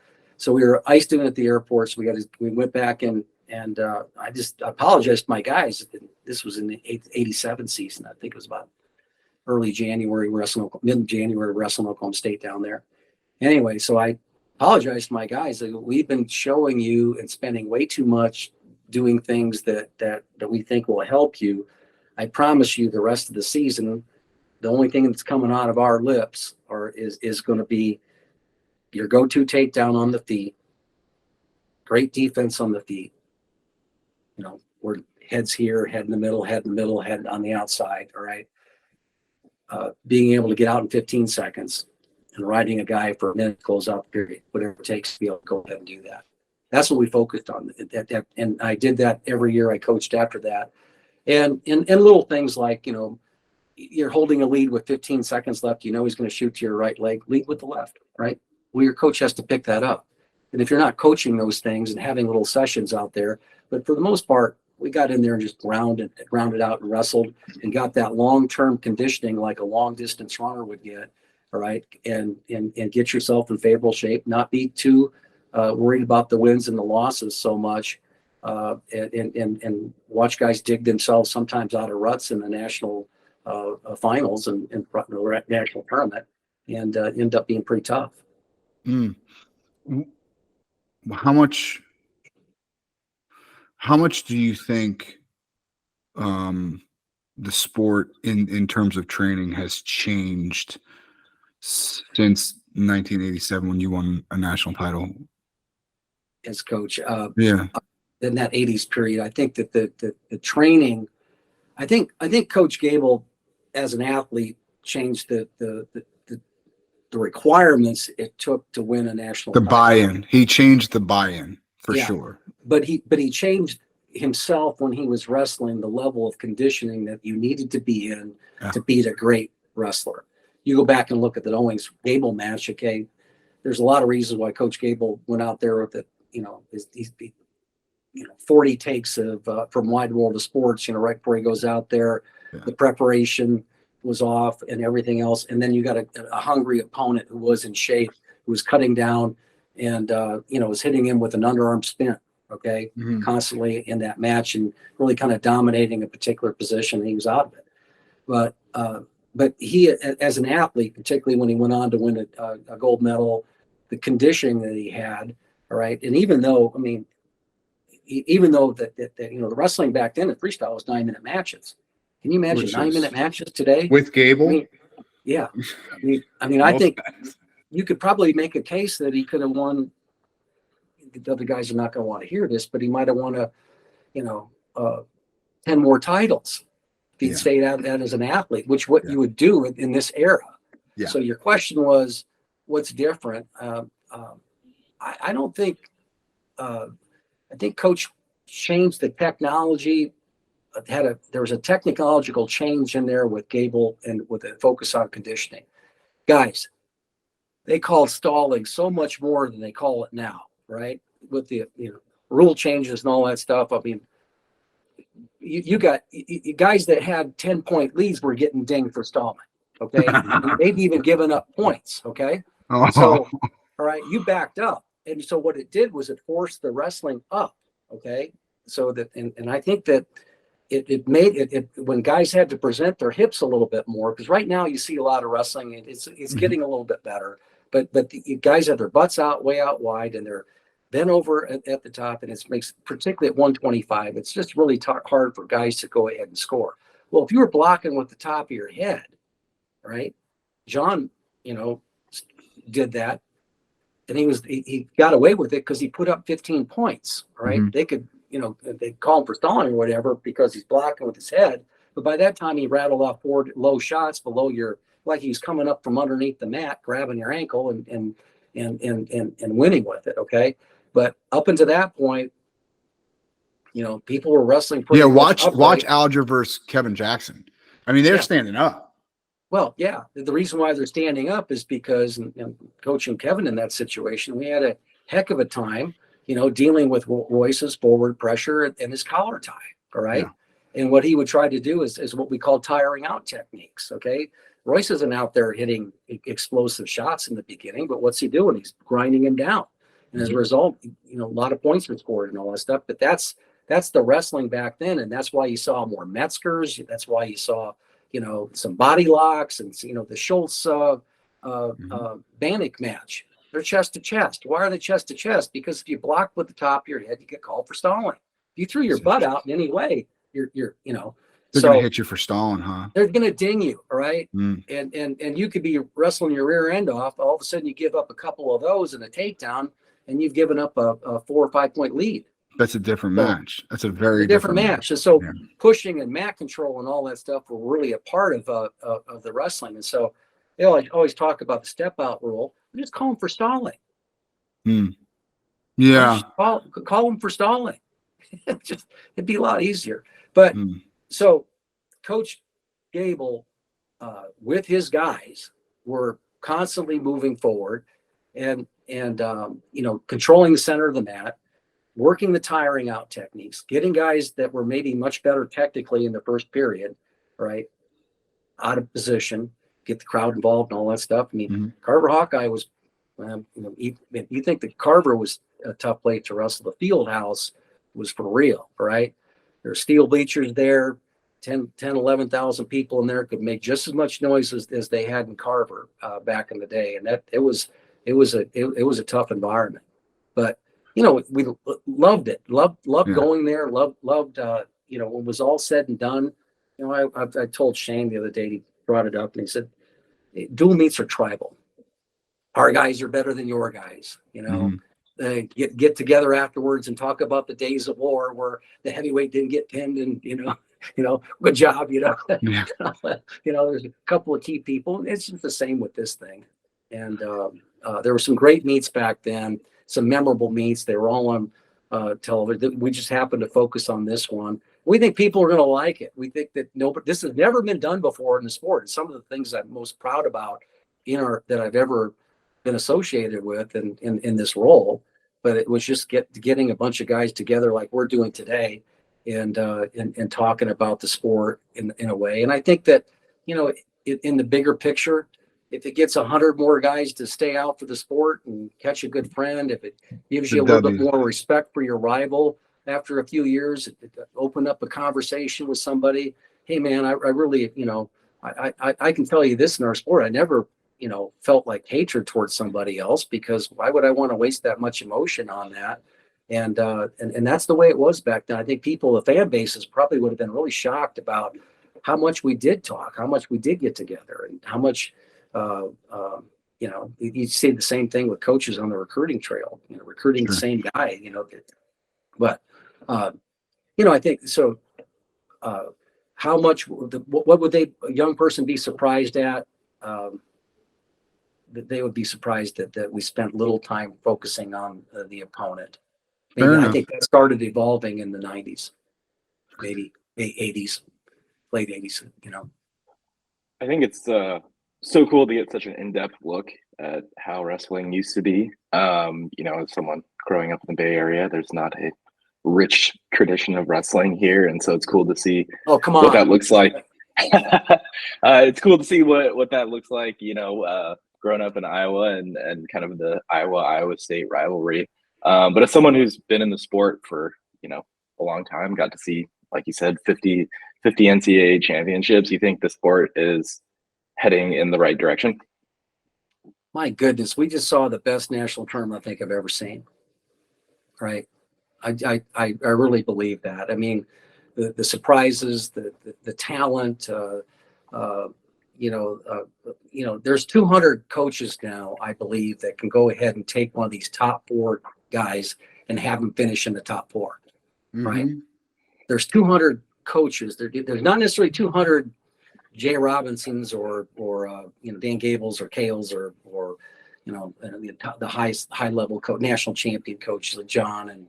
we were iced in at the airport. So we went back and I apologized to my guys. This was in the 87 season. I think it was about mid-January wrestling Oklahoma State down there. Anyway, so I apologized to my guys. We've been showing you and spending way too much doing things that we think will help you. I promise you the rest of the season, the only thing that's coming out of our lips is going to be your go-to takedown on the feet, great defense on the feet. We're heads here, head in the middle, head on the outside, all right? Being able to get out in 15 seconds and riding a guy for a minute, close out period, whatever it takes to be able to go ahead and do that. That's what we focused on. And I did that every year I coached after that. And little things like, you're holding a lead with 15 seconds left. He's going to shoot to your right leg, lead with the left, right? Well, your coach has to pick that up. And if you're not coaching those things and having little sessions out there, but for the most part, we got in there and just grounded out and wrestled and got that long-term conditioning like a long-distance runner would get, all right, and get yourself in favorable shape, not be too worried about the wins and the losses so much, and watch guys dig themselves sometimes out of ruts in the national finals and the national tournament and end up being pretty tough. How much do you think the sport in terms of training has changed since 1987 when you won a national title as coach? Yeah. In that 80s period, I think that the training, I think Coach Gable as an athlete changed the requirements it took to win a national title. Buy-in. He changed the buy-in for sure. But he changed himself when he was wrestling, the level of conditioning that you needed to be in to be a great wrestler. You go back and look at the Owings Gable match. Okay, there's a lot of reasons why Coach Gable went out there with it. 40 takes of from Wide World of Sports. Right before he goes out there, the preparation was off and everything else, and then you got a hungry opponent who was in shape, who was cutting down and was hitting him with an underarm spin. Okay, constantly in that match and really kind of dominating a particular position. He was out of it, but he, as an athlete, particularly when he went on to win a gold medal, the conditioning that he had, all right, and even though the wrestling back then at freestyle was 9-minute matches. Can you imagine 9-minute matches today with Gable? I think you could probably make a case that he could have won. The other guys are not going to want to hear this, but he might have won 10 more titles if he'd stayed out as an athlete, which you would do in this era. Yeah. So your question was what's different. I don't think. I think Coach changed the technology. There was a technological change in there with Gable and with a focus on conditioning. Guys, they called stalling so much more than they call it now, right? With the rule changes and all that stuff. I mean, you got guys that had 10-point leads were getting dinged for stalling, okay? And maybe even giving up points, okay? So, all right, you backed up. And so what it did was it forced the wrestling up, okay? So that, and I think that it made it when guys had to present their hips a little bit more, because right now you see a lot of wrestling and it's getting a little bit better, but the guys have their butts out way out wide and they're bent over at the top, and it makes, particularly at 125, it's just really hard for guys to go ahead and score. Well, if you were blocking with the top of your head, right? John, did that, and he got away with it because he put up 15 points, right? Mm-hmm. They could, they call him for stalling or whatever because he's blocking with his head. But by that time, he rattled off 4 low shots below like he's coming up from underneath the mat, grabbing your ankle and winning with it. Okay. But up until that point, people were wrestling. Yeah. Watch Alger versus Kevin Jackson. I mean, they're standing up. Well, yeah. The reason why they're standing up is because, coaching Kevin in that situation, we had a heck of a time, dealing with Royce's forward pressure and his collar tie. All right. Yeah. And what he would try to do is what we call tiring out techniques. Okay. Royce isn't out there hitting explosive shots in the beginning, but what's he doing? He's grinding him down. And as a result, a lot of points were scored and all that stuff. But that's the wrestling back then. And that's why you saw more Metzgers. That's why you saw, some body locks and, the Schultz Bannock match. They're chest to chest. Why are they chest to chest? Because if you block with the top of your head, you get called for stalling. If you threw your butt out in any way, you're they're going to hit you for stalling, huh? They're going to ding you, all right? And you could be wrestling your rear end off. All of a sudden, you give up a couple of those in a takedown, and you've given up a 4 or 5 point lead. That's a different match. That's a very different match. And so pushing and mat control and all that stuff were really a part of the wrestling. And so they always talk about the step out rule. We just call them for stalling. Yeah. Call them for stalling. It'd be a lot easier. But so Coach Gable, with his guys, were constantly moving forward and controlling the center of the mat, working the tiring out techniques, getting guys that were maybe much better technically in the first period, right, out of position, get the crowd involved and all that stuff. I mean, Carver Hawkeye was, you think that Carver was a tough place to wrestle. The field house was for real, right? There's steel bleachers there, 11,000 people in there, could make just as much noise as they had in Carver back in the day. And that it was a tough environment, but we loved it. Loved going there. Loved. When it was all said and done, I told Shane the other day, he brought it up and he said, dual meets are tribal. Our guys are better than your guys. They get together afterwards and talk about the days of war where the heavyweight didn't get pinned and good job. There's a couple of key people. It's just the same with this thing. And there were some great meets back then. Some memorable meets. They were all on television. We just happened to focus on this one. We think people are going to like it. We think that this has never been done before in the sport. It's some of the things I'm most proud about that I've ever been associated with in this role. But it was just getting a bunch of guys together like we're doing today and talking about the sport in a way. And I think that, in the bigger picture, if it gets 100 more guys to stay out for the sport and catch a good friend, if it gives you a little bit more respect for your rival after a few years, open up a conversation with somebody. Hey man, I really, I can tell you this in our sport. I never, felt like hatred towards somebody else, because why would I want to waste that much emotion on that? And that's the way it was back then. I think the fan bases probably would have been really shocked about how much we did talk, how much we did get together, and how much, you see the same thing with coaches on the recruiting trail, recruiting the same guy, but, I think so. How much, what would a young person be surprised at? that they would be surprised that we spent little time focusing on the opponent. Maybe I think that started evolving in the 90s, maybe 80s, late 80s, I think it's so cool to get such an in-depth look at how wrestling used to be. As someone growing up in the Bay Area, there's not a rich tradition of wrestling here, and so it's cool to see what that looks like. It's cool to see what that looks like, growing up in Iowa and kind of the Iowa State rivalry. But as someone who's been in the sport for, a long time, got to see, like you said, 50 NCAA championships, you think the sport is heading in the right direction? My goodness, we just saw the best national tournament I think I've ever seen. Right. I really believe that. I mean, the surprises, the talent, there's 200 coaches now, I believe, that can go ahead and take one of these top 4 guys and have them finish in the top 4. Mm-hmm. Right. There's 200 coaches. There's not necessarily 200 Jay Robinsons or Dan Gables or Kales or the high level national champion coaches like John and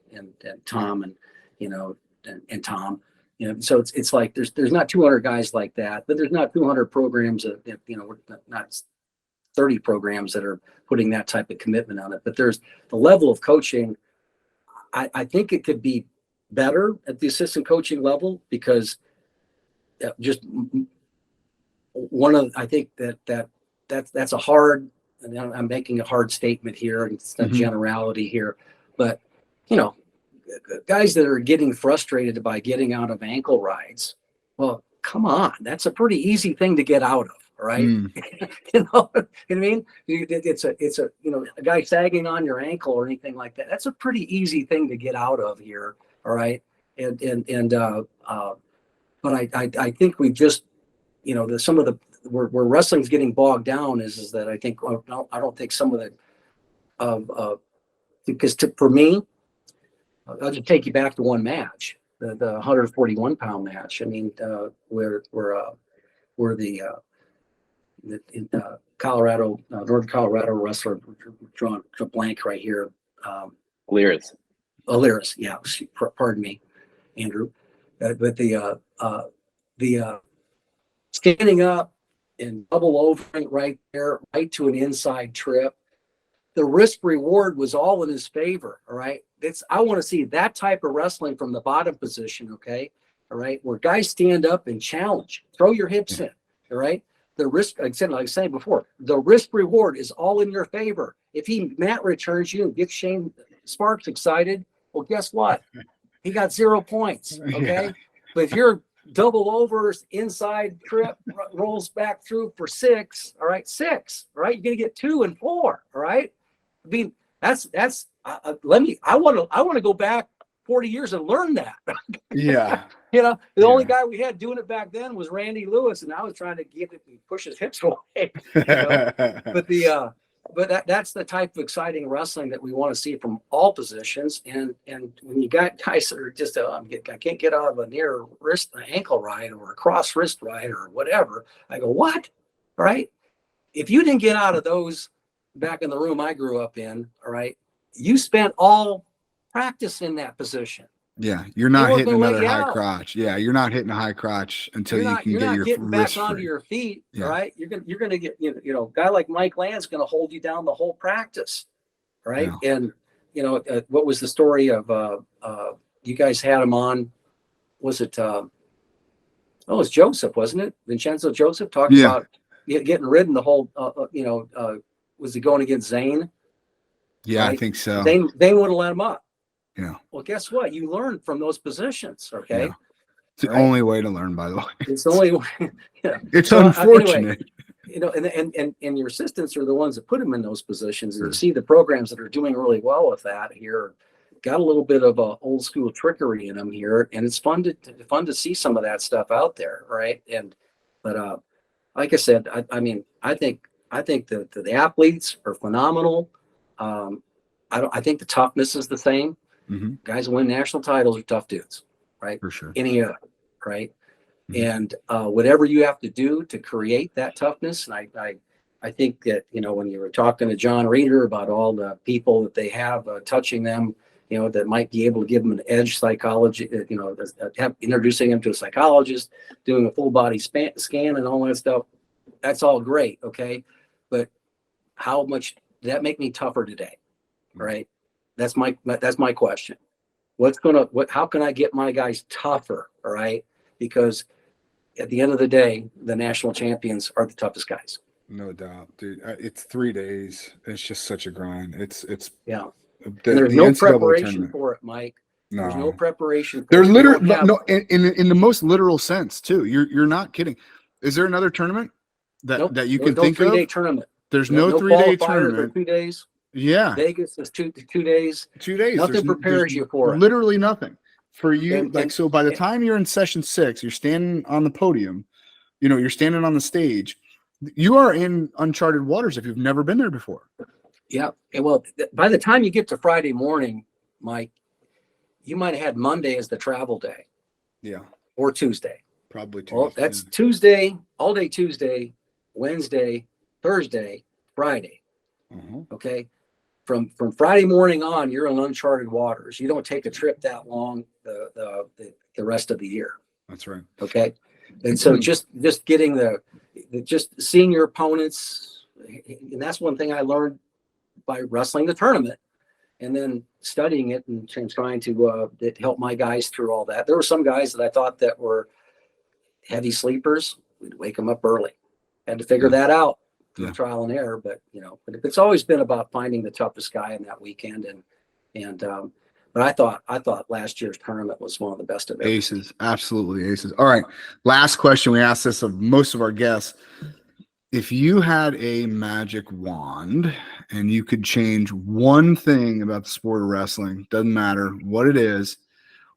Tom and Tom. So it's like there's not 200 guys like that, but there's not 200 programs not 30 programs that are putting that type of commitment on it. But there's the level of coaching. I think it could be better at the assistant coaching level, because just I think that's a hard, and I'm making a hard statement here, and it's not generality here, but guys that are getting frustrated by getting out of ankle rides, well, come on, that's a pretty easy thing to get out of, right? You know what I mean? It's a a guy sagging on your ankle or anything like that. That's a pretty easy thing to get out of here, all right? But I think we just, some of the where wrestling's getting bogged down is that I think I don't think some of the because for me, I'll just take you back to one match, the 141 pound match. I mean, where the Colorado, Northern Colorado wrestler, drawing a blank right here. Aliris, yeah. Pardon me, Andrew. But the standing up and double overing right there, right to an inside trip. The risk reward was all in his favor. All right. I want to see that type of wrestling from the bottom position. Okay. All right. Where guys stand up and challenge, throw your hips in. All right. The risk, like I was saying before, the risk reward is all in your favor. If he mat returns you and gets Shane Sparks excited, well, guess what? He got 0 points. Okay. But if you're double overs, inside trip, rolls back through for 6. All right. 6. All right. You're going to get 2 and 4. All right. I mean, I want to go back 40 years and learn that. Yeah. The only guy we had doing it back then was Randy Lewis, and I was trying to get it and push his hips away. But that's the type of exciting wrestling that we want to see from all positions. And when you got guys that are just I can't get out of a near wrist ankle ride or a cross wrist ride or whatever, I go, what? All right. If you didn't get out of those back in the room I grew up in, all right, you spent all practice in that position. Yeah, you're not hitting another high crotch. Yeah, you're not hitting a high crotch until you can get your getting back wrist onto free. your feet. Yeah. Right, you're gonna get a guy like Mike Land's gonna hold you down the whole practice, right? Yeah. And what was the story of you guys had him on? Was it? It was Joseph, wasn't it? Vincenzo Joseph talking about getting rid of the whole. Was he going against Zane? Yeah, right? I think so. Zane wouldn't let him up. Yeah. Well, guess what? You learn from those positions. Okay. Yeah. It's the only way to learn, by the way. It's the only way. It's unfortunate. Anyway, and your assistants are the ones that put them in those positions. And you see the programs that are doing really well with that here, got a little bit of a old school trickery in them here, and it's fun to see some of that stuff out there, right? But like I said, I think the athletes are phenomenal. I think the toughness is the same. Mm-hmm. Guys who win national titles are tough dudes, right? For sure. Right? Mm-hmm. And whatever you have to do to create that toughness, and I think that, when you were talking to John Reeder about all the people that they have touching them, that might be able to give them an edge psychology, introducing them to a psychologist, doing a full body scan and all that stuff. That's all great. Okay. But how much did that make me tougher today? Right. That's my question. How can I get my guys tougher? All right. Because at the end of the day, the national champions are the toughest guys. No doubt, dude. It's 3 days. It's just such a grind. Yeah. There's no preparation for it, Mike. No. There's no preparation. There's literally in the most literal sense too. You're not kidding. Is there another tournament that you can think of? 3-day tournament. There's no 3-day tournament. 2 days. Yeah. Vegas is 2 days. 2 days. Nothing prepares you for it. Literally nothing. For you, so by the time you're in session 6, you're standing on the podium, you're standing on the stage. You are in uncharted waters if you've never been there before. Yeah. Well, by the time you get to Friday morning, Mike, you might have had Monday as the travel day. Yeah. Or Tuesday. Probably Tuesday. Well, that's Tuesday, all day Tuesday, Wednesday, Thursday, Friday. Okay. From Friday morning on, you're in uncharted waters. You don't take a trip that long the rest of the year. That's right. Okay. And so just getting just seeing your opponents, and that's one thing I learned by wrestling the tournament and then studying it and trying to help my guys through all that. There were some guys that I thought that were heavy sleepers. We'd wake them up early. Had to figure that out through trial and error. But but it's always been about finding the toughest guy in that weekend. But I thought last year's tournament was one of the best of it. Aces, absolutely aces. All right, last question. We asked this of most of our guests. If you had a magic wand and you could change one thing about the sport of wrestling, doesn't matter what it is,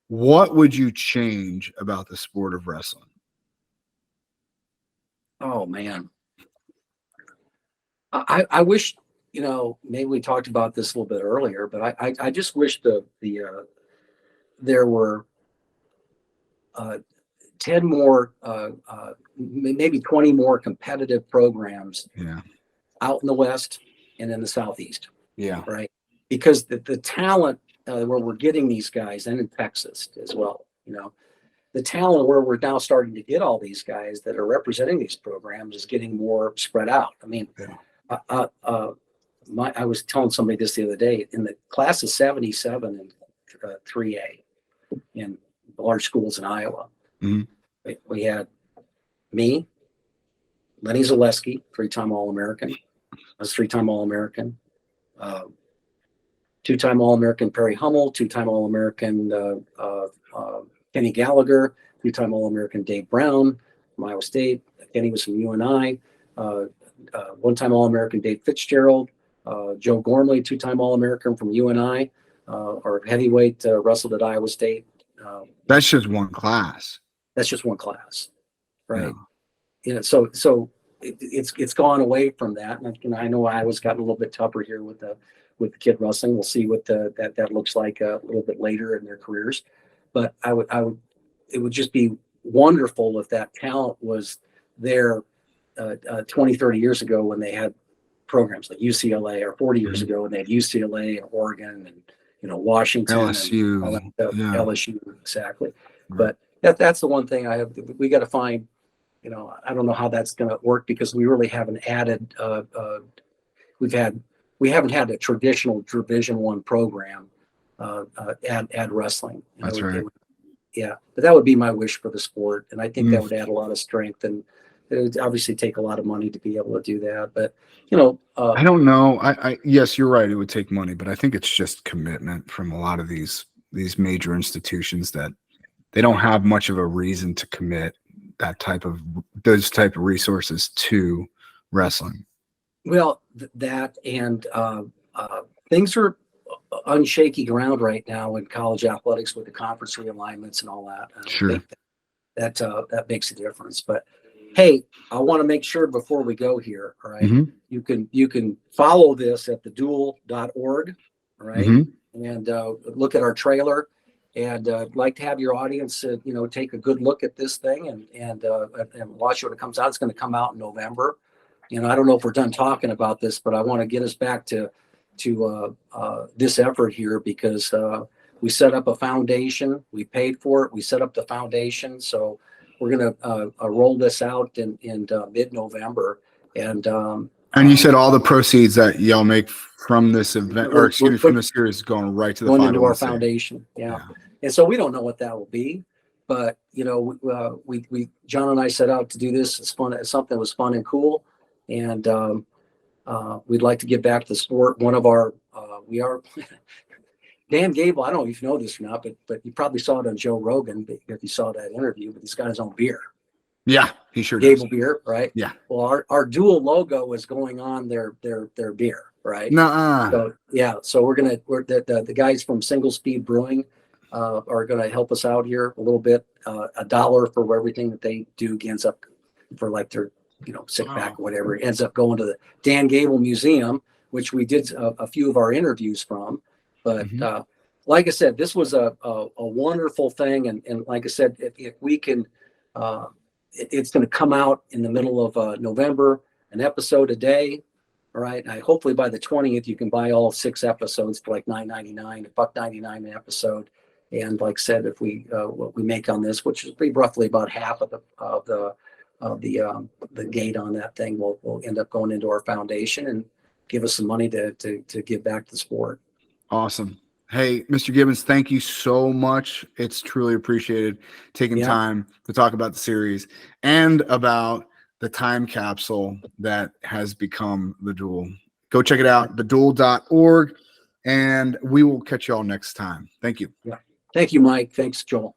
what would you change about the sport of wrestling? Oh man, I wish. Maybe we talked about this a little bit earlier, but I just wish there were 10 more, maybe 20 more competitive programs out in the West and in the Southeast. Yeah. Right. Because the talent where we're getting these guys, and in Texas as well, the talent where we're now starting to get all these guys that are representing these programs is getting more spread out. I mean, I was telling somebody this the other day, in the class of 77 in 3A in large schools in Iowa, we had me, Lenny Zaleski, 3-time All-American. I was 3-time All-American. 2-time All-American Perry Hummel, 2-time All-American Kenny Gallagher, 2-time All-American Dave Brown from Iowa State. Kenny was from UNI. 1-time All-American Dave Fitzgerald. Joe Gormley, 2-time All-American from UNI, or heavyweight, wrestled at Iowa State. That's just one class. That's just one class, right? Yeah. So it's gone away from that, and I know Iowa's gotten a little bit tougher here with the kid wrestling. We'll see what that looks like a little bit later in their careers, but it would just be wonderful if that talent was there 20, 30 years ago when they had programs like UCLA, or 40 years ago when they had UCLA and Oregon and Washington, LSU, and all that stuff. LSU, exactly. But that's the one thing we got to find. I don't know how that's going to work, because we really haven't added. We haven't had a traditional Division I program add wrestling. That's right. But that would be my wish for the sport, and I think that would add a lot of strength, and it would obviously take a lot of money to be able to do that. But I don't know. Yes, you're right. It would take money, but I think it's just commitment from a lot of these major institutions that they don't have much of a reason to commit those type of resources to wrestling. Well, that and things are on shaky ground right now in college athletics with the conference realignments and all that. Sure. I think that makes a difference. But hey, I want to make sure before we go here, all right, you can follow this at theduel.org, all right, and look at our trailer. And I'd like to have your audience, take a good look at this thing and watch when it comes out. It's going to come out in November. I don't know if we're done talking about this, but I want to get us back to this effort here, because we set up a foundation. We paid for it. We set up the foundation. So we're going to roll this out in mid-November. And you said all the proceeds that y'all make from this event, or excuse me, from the series, going right to the going into our foundation. Yeah. And so we don't know what that will be, but we John and I set out to do this. It's fun. Something that was fun and cool. And we'd like to get back to the sport. One of our, we are, Dan Gable, I don't know if you know this or not, but you probably saw it on Joe Rogan if you saw that interview, but he's got his own beer. Yeah, he sure Gable does. beer, right? Yeah. Well, our dual logo is going on their beer, right? Nuh-uh. So yeah, so we're the guys from Single Speed Brewing are gonna help us out here a little bit. $1 for everything that they do ends up for like their sit back or whatever. It ends up going to the Dan Gable Museum, which we did a few of our interviews from. But like I said, this was a wonderful thing, and like I said, if we can. It's going to come out in the middle of November, an episode a day. All right. Hopefully by the 20th, you can buy all 6 episodes for like $9.99, $1.99 an episode. And like I said, if what we make on this, which would be roughly about half of the gate on that thing, will end up going into our foundation and give us some money to give back to the sport. Awesome. Hey, Mr. Gibbons, thank you so much. It's truly appreciated taking time to talk about the series and about the time capsule that has become the Duel. Go check it out, theduel.org, and we will catch you all next time. Thank you. Yeah. Thank you, Mike. Thanks, Joel.